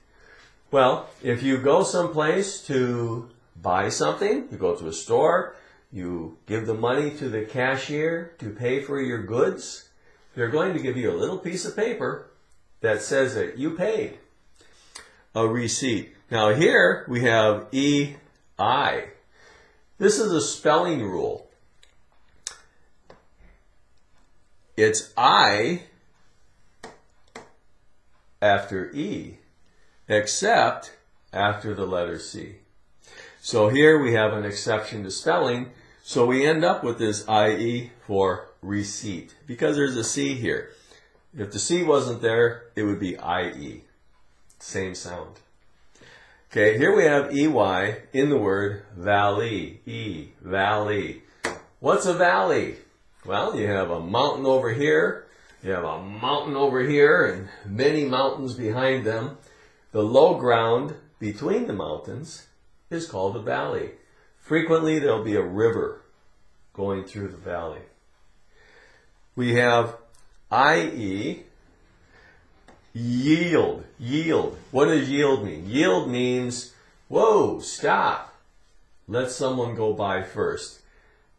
Well, if you go someplace to buy something, you go to a store, you give the money to the cashier to pay for your goods, they're going to give you a little piece of paper that says that you paid. A receipt. Now here we have EI. This is a spelling rule. It's I after E, except after the letter C. So here we have an exception to spelling, so we end up with this IE for receipt, because there's a C here. If the C wasn't there, it would be IE. Same sound. Okay, here we have EY in the word valley. E, valley. What's a valley? Well, you have a mountain over here, you have a mountain over here, and many mountains behind them. The low ground between the mountains is called a valley. Frequently, there'll be a river going through the valley. We have IE, yield, yield. What does yield mean? Yield means, whoa, stop. Let someone go by first.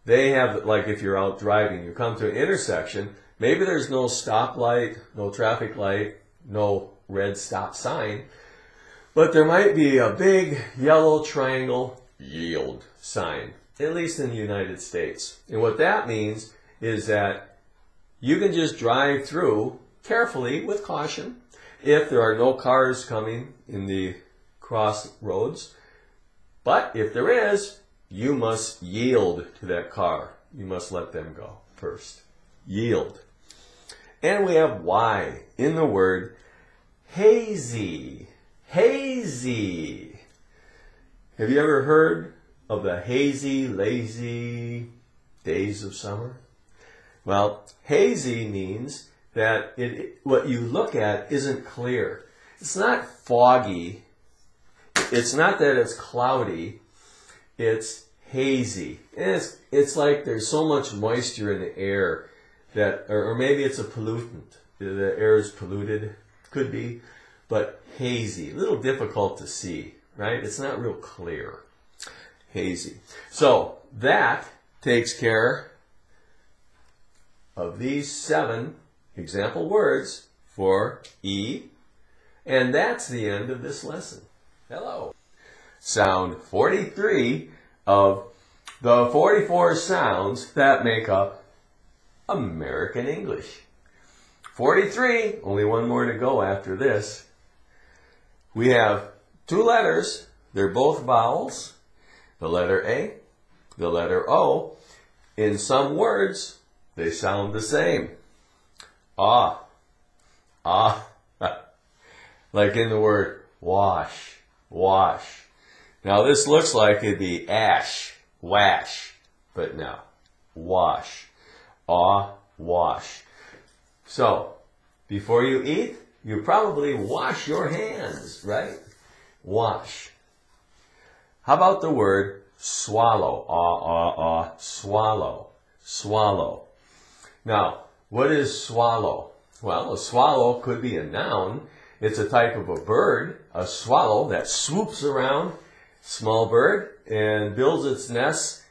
They have, like if you're out driving, you come to an intersection, maybe there's no stoplight, no traffic light, no red stop sign, but there might be a big yellow triangle yield sign, at least in the United States. And what that means is that you can just drive through carefully with caution if there are no cars coming in the crossroads. But if there is, you must yield to that car. You must let them go first. Yield. And we have Y in the word hazy. Hazy. Have you ever heard of the hazy, lazy days of summer? Well, hazy means that what you look at isn't clear. It's not foggy. It's not that it's cloudy. It's hazy. And it's like there's so much moisture in the air that, or maybe it's a pollutant. The air is polluted. Could be. But hazy. A little difficult to see, right? It's not real clear. Hazy. So that takes care of these 7 example words for E. And that's the end of this lesson. Hello. Sound 43 of the 44 sounds that make up American English. 43, only one more to go after this. We have 2 letters. They're both vowels. The letter A, the letter O. In some words, they sound the same. Ah. Ah. Like in the word wash. Wash. Now this looks like it'd be ash, wash, but no, wash, wash. So, before you eat, you probably wash your hands, right? Wash. How about the word swallow? Swallow. swallow. Now, what is swallow? Well, a swallow could be a noun. It's a type of a bird, a swallow, that swoops around, small bird, and builds its nest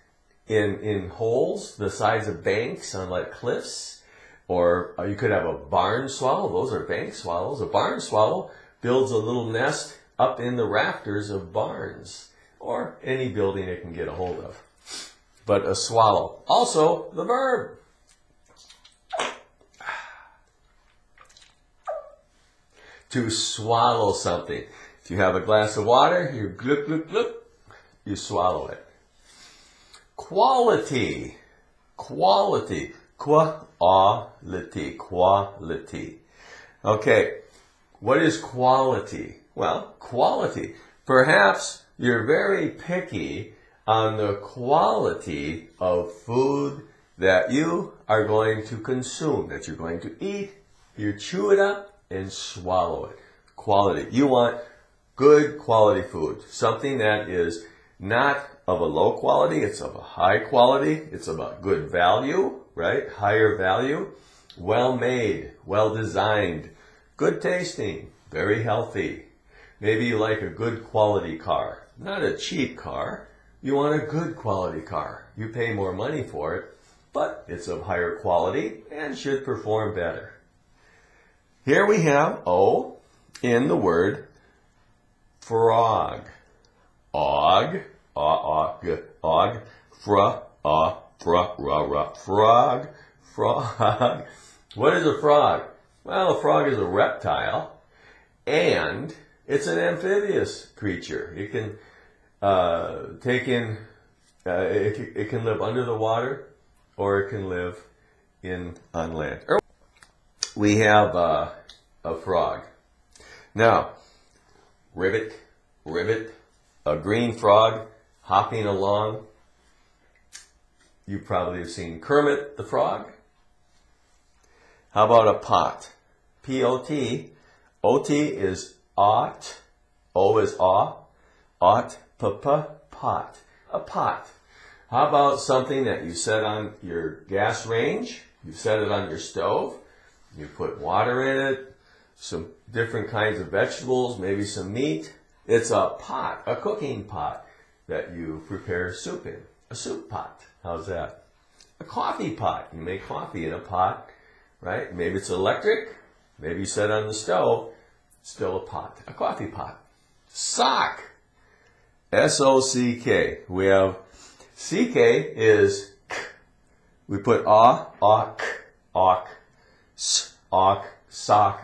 in holes the size of banks on like cliffs. Or you could have a barn swallow. Those are bank swallows. A barn swallow builds a little nest up in the rafters of barns or any building it can get a hold of. But a swallow. Also, the verb. To swallow something. If you have a glass of water, you gluk, gluk, gluk, you swallow it. Quality. Quality. Quality. Quality. Okay. What is quality? Well, quality. Perhaps you're very picky on the quality of food that you are going to consume, that you're going to eat. You chew it up and swallow it. Quality. You want good quality food. Something that is not of a low quality, it's of a high quality. It's about good value, right? Higher value. Well made, well designed, good tasting, very healthy. Maybe you like a good quality car. Not a cheap car. You want a good quality car. You pay more money for it, but it's of higher quality and should perform better. Here we have O in the word frog. Og, og, fra, ra, frog, frog. What is a frog? Well, a frog is a reptile, and it's an amphibious creature. It can it can live under the water, or it can live on land. We have a frog. Now, ribbit, a green frog hopping along. You probably have seen Kermit the Frog. How about a pot? P-O-T. O-T is ought. O is aw. Ought, pot. A pot. How about something that you set on your gas range? You set it on your stove. You put water in it, some different kinds of vegetables, maybe some meat. It's a pot, a cooking pot that you prepare soup in. A soup pot. How's that? A coffee pot. You make coffee in a pot, right? Maybe it's electric. Maybe you set it on the stove. Still a pot. A coffee pot. Sock. S-O-C-K. We have C-K is k. We put k, ok, sock. Sock.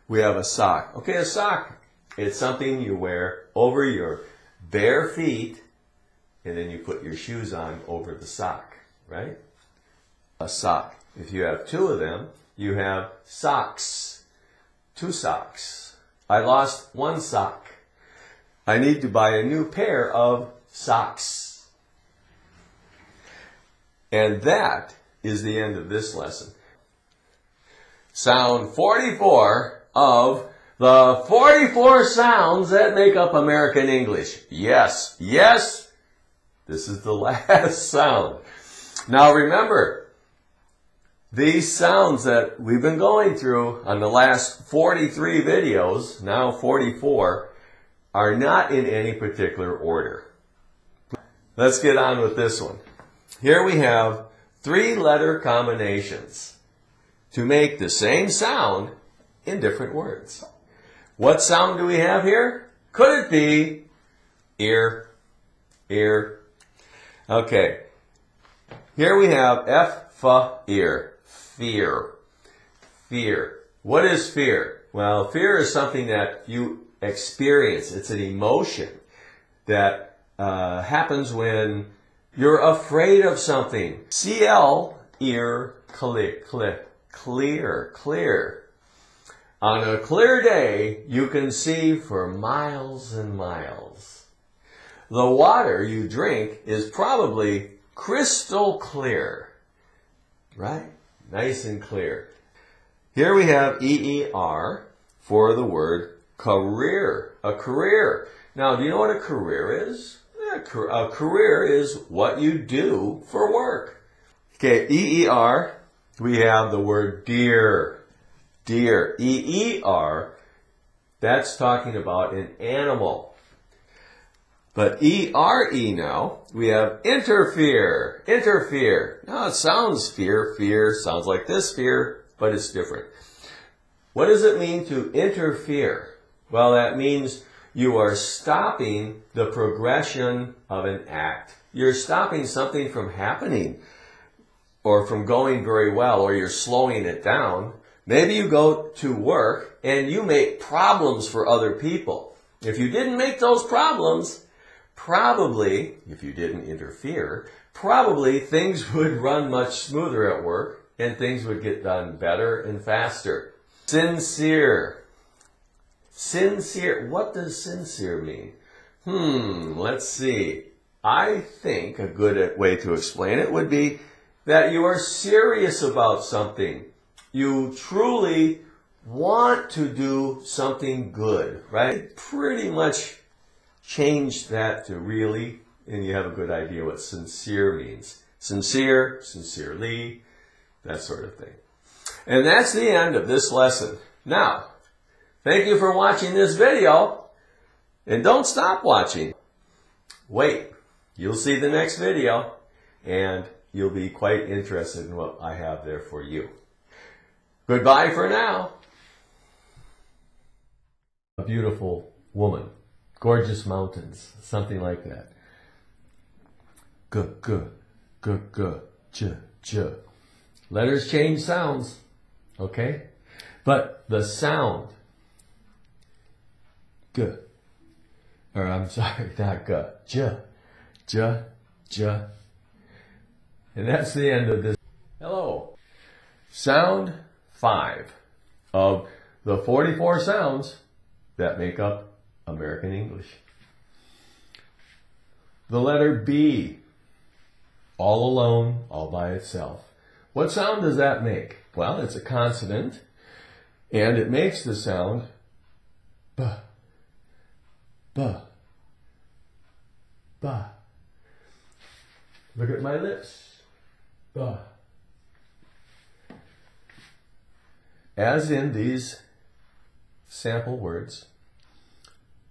We have a sock. Okay, a sock. It's something you wear over your bare feet, and then you put your shoes on over the sock, right? A sock. If you have two of them, you have socks. 2 socks. I lost 1 sock. I need to buy a new pair of socks. And that is the end of this lesson. Sound 44 of the 44 sounds that make up American English. Yes, yes, this is the last sound. Now remember, these sounds that we've been going through on the last 43 videos, now 44, are not in any particular order. Let's get on with this one. Here we have 3-letter combinations to make the same sound in different words. What sound do we have here? Could it be ear, ear? Okay. Here we have ear, fear, fear. What is fear? Well, fear is something that you experience. It's an emotion that happens when you're afraid of something. CL, ear, clear. On a clear day, you can see for miles and miles. The water you drink is probably crystal clear, right? Nice and clear. Here we have EER for the word career. A career. Now, do you know what a career is? Yeah, a career is what you do for work. Okay, E-E-R, we have the word deer. Deer. E-E-R, that's talking about an animal. But E-R-E now, we have interfere. Interfere. Now it sounds fear sounds like this fear, but it's different. What does it mean to interfere? Well, that means you are stopping the progression of an act. You're stopping something from happening or from going very well, or you're slowing it down. Maybe you go to work and you make problems for other people. If you didn't make those problems, probably, if you didn't interfere, probably things would run much smoother at work and things would get done better and faster. Sincere. Sincere. What does sincere mean? Let's see. I think a good way to explain it would be that you are serious about something. You truly want to do something good, right? Pretty much change that to really, and you have a good idea what sincere means. Sincere, sincerely, that sort of thing. And that's the end of this lesson. Now, thank you for watching this video, and don't stop watching. Wait, you'll see the next video, and you'll be quite interested in what I have there for you. Goodbye for now. A beautiful woman, gorgeous mountains, something like that. J. Letters change sounds, okay? But the sound, G, or I'm sorry, not G, J. And that's the end of this. Hello. Sound 5 of the 44 sounds that make up American English. The letter B, all alone, all by itself. What sound does that make? Well, it's a consonant, and it makes the sound B, B, B. Look at my lips. B. As in these sample words,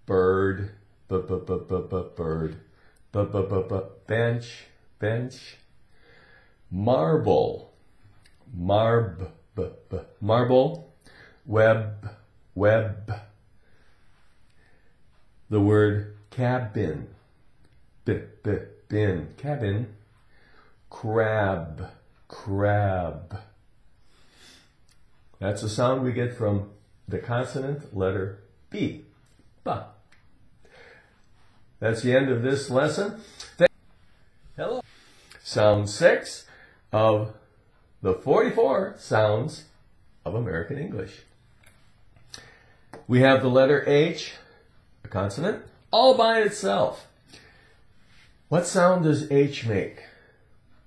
bird, bird, bench, bench, marble, marble, web, the word cabin, bin, cabin, crab. That's the sound we get from the consonant letter B. Ba. That's the end of this lesson. Hello. Sound 6 of the 44 sounds of American English. We have the letter H, a consonant, all by itself. What sound does H make?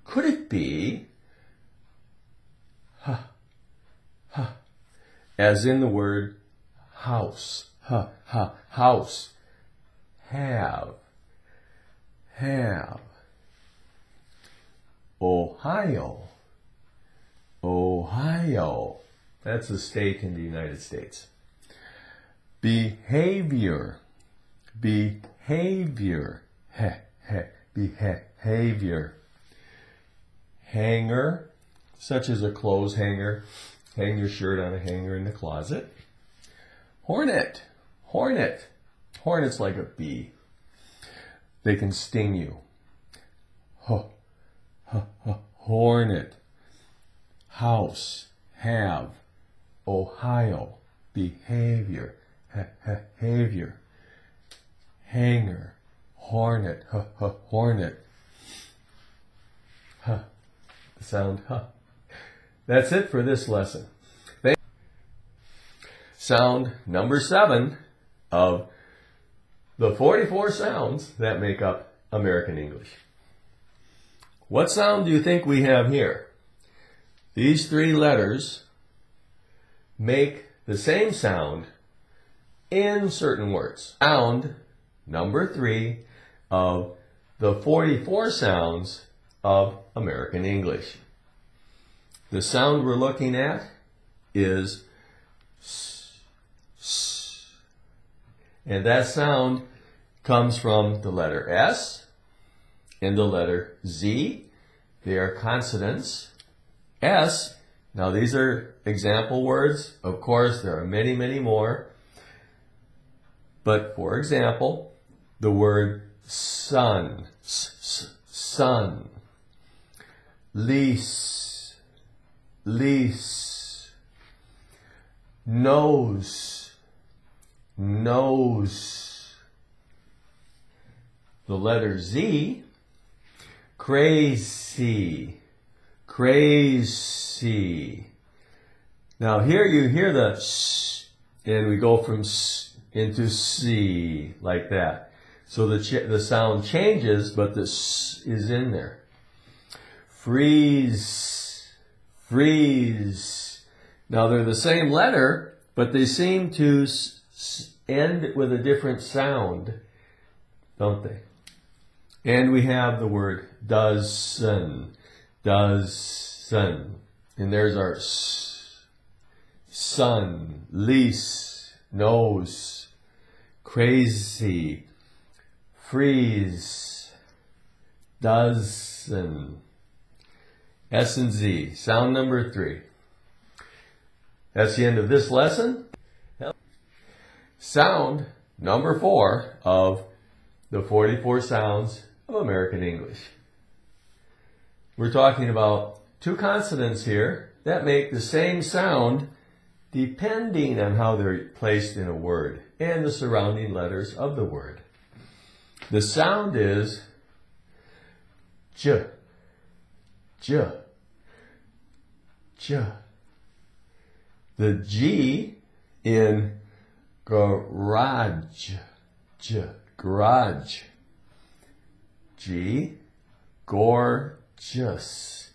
Could it be as in the word house, house, have, Ohio, that's a state in the United States. Behavior, behavior, hanger, such as a clothes hanger. Hang your shirt on a hanger in the closet. Hornet. Hornet's like a bee. They can sting you. Hornet. House. Have. Ohio. Behavior. Behavior. Hanger. Hornet. Hornet. The sound That's it for this lesson. Sound number 7 of the 44 sounds that make up American English. What sound do you think we have here? These 3 letters make the same sound in certain words. Sound number 3 of the 44 sounds of American English. The sound we're looking at is S, S. And that sound comes from the letter S and the letter Z. They are consonants. S, now these are example words. Of course, there are many, many more. But for example, the word sun, sun, lease, lease, nose, nose. The letter Z, crazy, crazy. Now here you hear the S, and we go from S into C, like that. So the sound changes, but the S is in there. Freeze, freeze. Now they're the same letter, but they seem to end with a different sound, don't they? And we have the word dozen, dozen. And there's our S. Sun, lease, nose, crazy, freeze, dozen. S and Z, sound number 3. That's the end of this lesson. Sound number 4 of the 44 sounds of American English. We're talking about two consonants here that make the same sound depending on how they're placed in a word and the surrounding letters of the word. The sound is J, J, J. The G in garage, J, garage. G, gorgeous,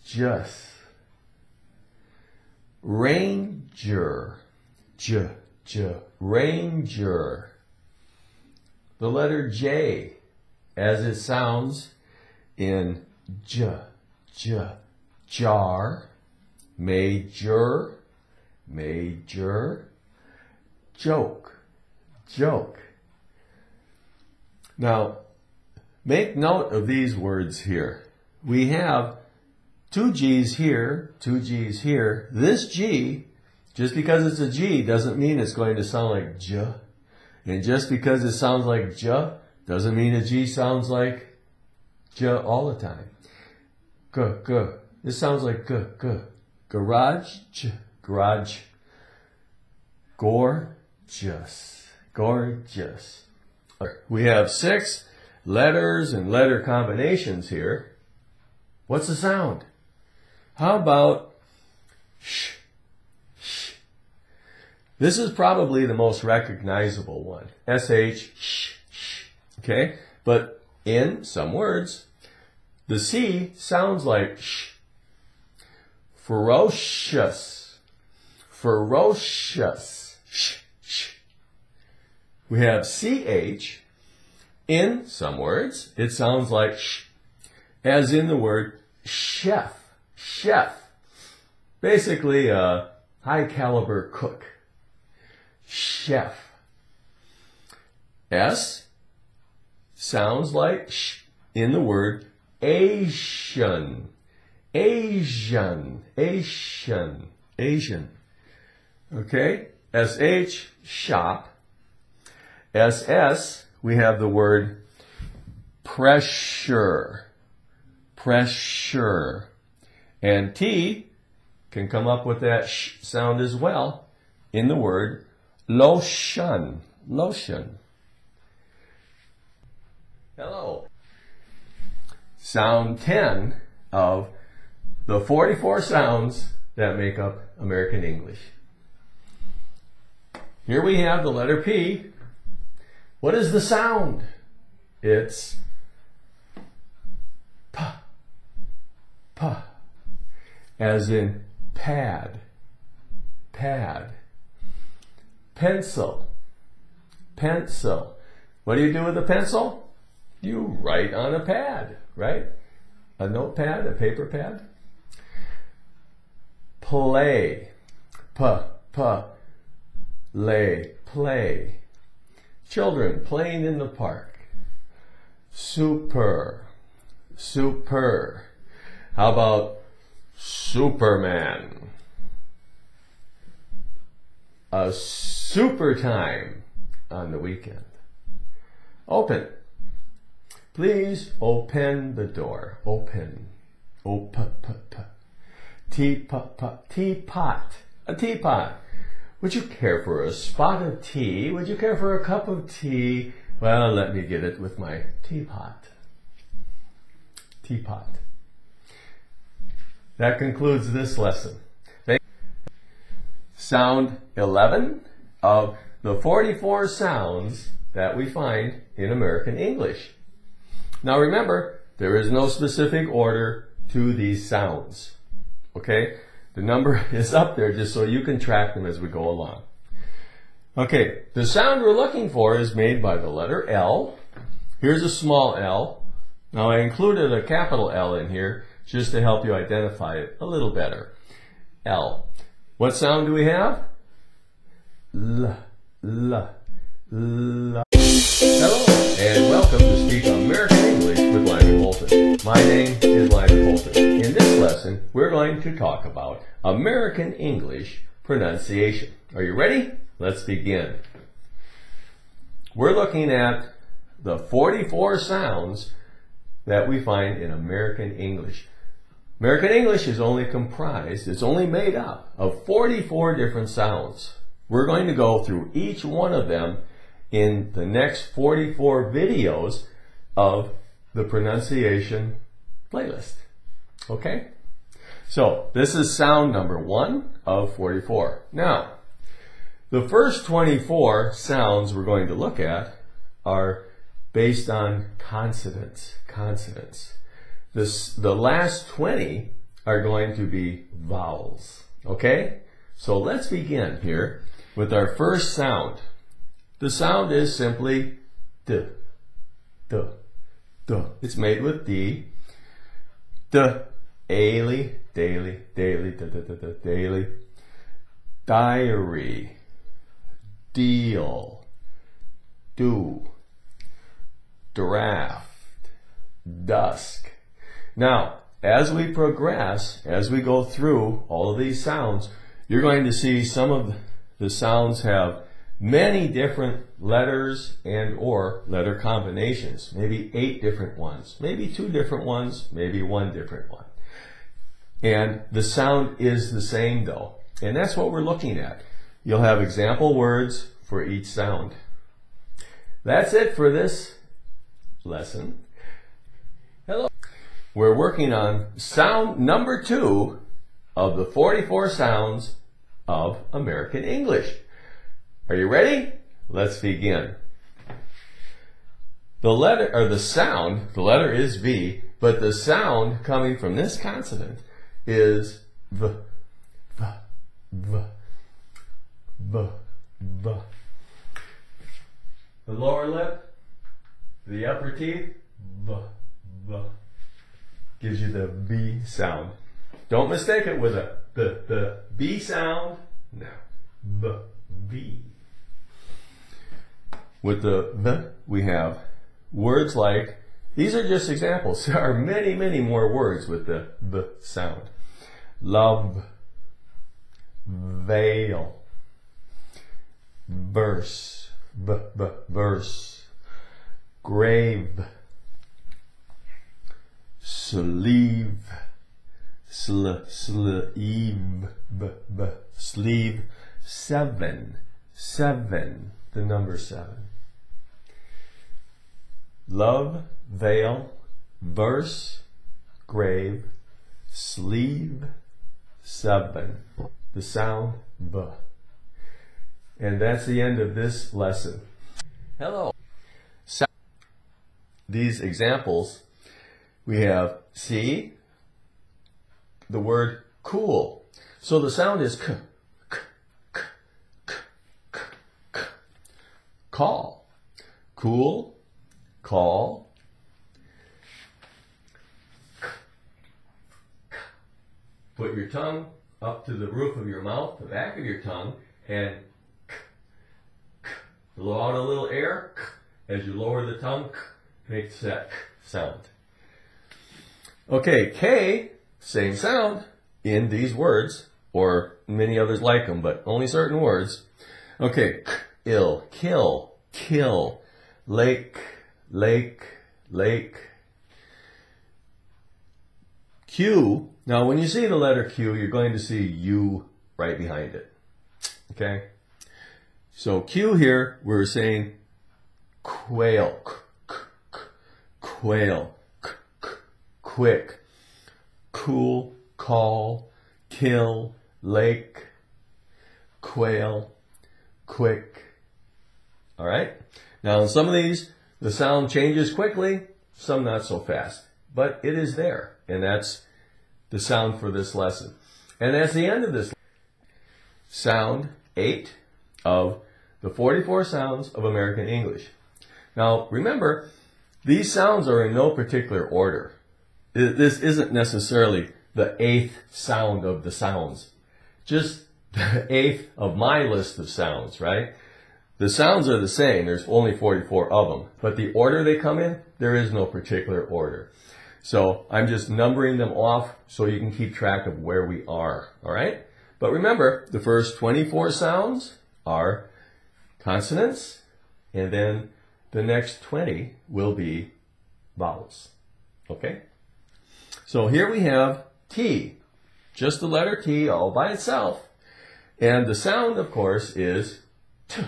just. Ranger, J, J, ranger. The letter J, as it sounds in J, J, jar, major, major, joke, joke. Now, make note of these words here. We have two G's here, two G's here. This G, just because it's a G, doesn't mean it's going to sound like J. And just because it sounds like J, doesn't mean a G sounds like J all the time. G, G. This sounds like G, G. Garage, J, garage. Gorgeous, gorgeous. We have 6 letters and letter combinations here. What's the sound? How about sh, sh? This is probably the most recognizable one. S-H, sh, sh. Okay? But in some words, the C sounds like sh. Ferocious, ferocious, sh, sh. We have CH. In some words, it sounds like sh, as in the word chef, chef. Basically a high caliber cook. Chef. S sounds like sh in the word Asian. Asian, Asian, Asian. Okay? SH, shop. SS, we have the word pressure, pressure. And T can come up with that sh sound as well in the word lotion, lotion. Hello. Sound 10 of the 44 sounds that make up American English. Here we have the letter P. What is the sound? It's P, P, as in pad, pad. Pencil, pencil. What do you do with a pencil? You write on a pad, right? A notepad, a paper pad. Play. Lay, play. Children playing in the park. Super. How about Superman? A super time on the weekend. Open. Please open the door. Open. Teapot. A teapot. Would you care for a spot of tea? Would you care for a cup of tea? Well, let me get it with my teapot. Teapot. That concludes this lesson. Sound 11 of the 44 sounds that we find in American English. Now remember, there is no specific order to these sounds. Okay? The number is up there just so you can track them as we go along. Okay, the sound we're looking for is made by the letter L. Here's a small L. Now I included a capital L in here just to help you identify it a little better. L. What sound do we have? L. Hello, and welcome to Speak American English with Lyman Bolton. My name is Lyman Bolton. In this lesson, we're going to talk about American English pronunciation. Are you ready? Let's begin. We're looking at the 44 sounds that we find in American English. American English is only comprised, it's only made up of 44 different sounds. We're going to go through each one of them in the next 44 videos of the pronunciation playlist. Okay? So, this is sound number 1 of 44. Now, the first 24 sounds we're going to look at are based on consonants. The last 20 are going to be vowels. Okay? So let's begin here with our first sound. The sound is simply D. D. D. It's made with D. D. Daily. Daily. Daily. Da, da, da, da, daily. Diary. Deal. Do. Draft. Dusk. Now, as we progress, as we go through all of these sounds, you're going to see some of the sounds have many different letters and or letter combinations. Maybe 8 different ones, maybe 2 different ones, maybe 1 different one. And the sound is the same though. And that's what we're looking at. You'll have example words for each sound. That's it for this lesson. Hello. We're working on sound number 2 of the 44 sounds of American English. Are you ready? Let's begin. The letter, or the sound, the letter is V, but the sound coming from this consonant is V, V, V, V, V. The lower lip, the upper teeth, V, V. Gives you the B sound. Don't mistake it with a B. The B sound. No. B. B. With the V, we have words like, these are just examples. There are many, many more words with the B sound. Love. Veil. Verse. B, B, verse. Grave. Sleeve, sleeve, b, b, sleeve, 7, the number 7. Love, veil, verse, grave, sleeve, 7, the sound B. And that's the end of this lesson. Hello. These examples, we have C, the word cool. So the sound is k, k, k, k, k, k. Call. Cool, call, Put your tongue up to the roof of your mouth, the back of your tongue, and blow out a little air. As you lower the tongue, makes that sound. Okay, K, same sound in these words, or many others like them, but only certain words. Okay, ill, kill, kill, lake, lake, lake. Q, now when you see the letter Q, you're going to see U right behind it. Okay? So Q here, we're saying quail, quail, quick, cool, call, kill, lake, quail, quick. All right? Now in some of these, the sound changes quickly, some not so fast. But it is there, and that's the sound for this lesson. And that's the end of this. Sound 8 of the 44 sounds of American English. Now, remember, these sounds are in no particular order. This isn't necessarily the 8th sound of the sounds. Just the 8th of my list of sounds, right? The sounds are the same. There's only 44 of them. But the order they come in, there is no particular order. So I'm just numbering them off so you can keep track of where we are, all right? But remember, the first 24 sounds are consonants, and then the next 20 will be vowels, okay? So here we have T, just the letter T all by itself. And the sound, of course, is T,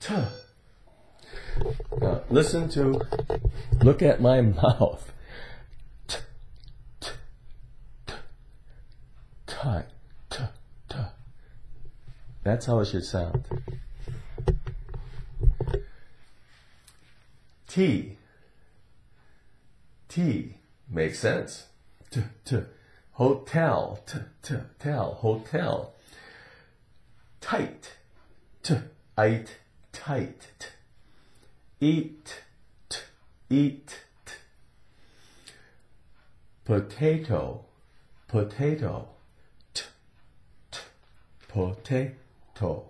T. Now, look at my mouth. T, T, T, T, T, T. That's how it should sound. T, T, makes sense. T, T, hotel, T, T, tell, hotel. Tight, T, ite, tight, T. Eat, T, eat, T. Potato, potato, T, T, potato.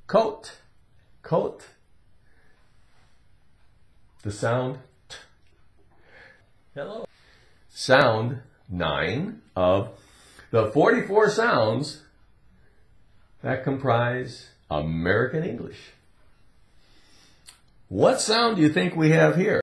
Coat, coat. The sound T. Hello. Sound 9 of the 44 sounds that comprise American English. What sound do you think we have here?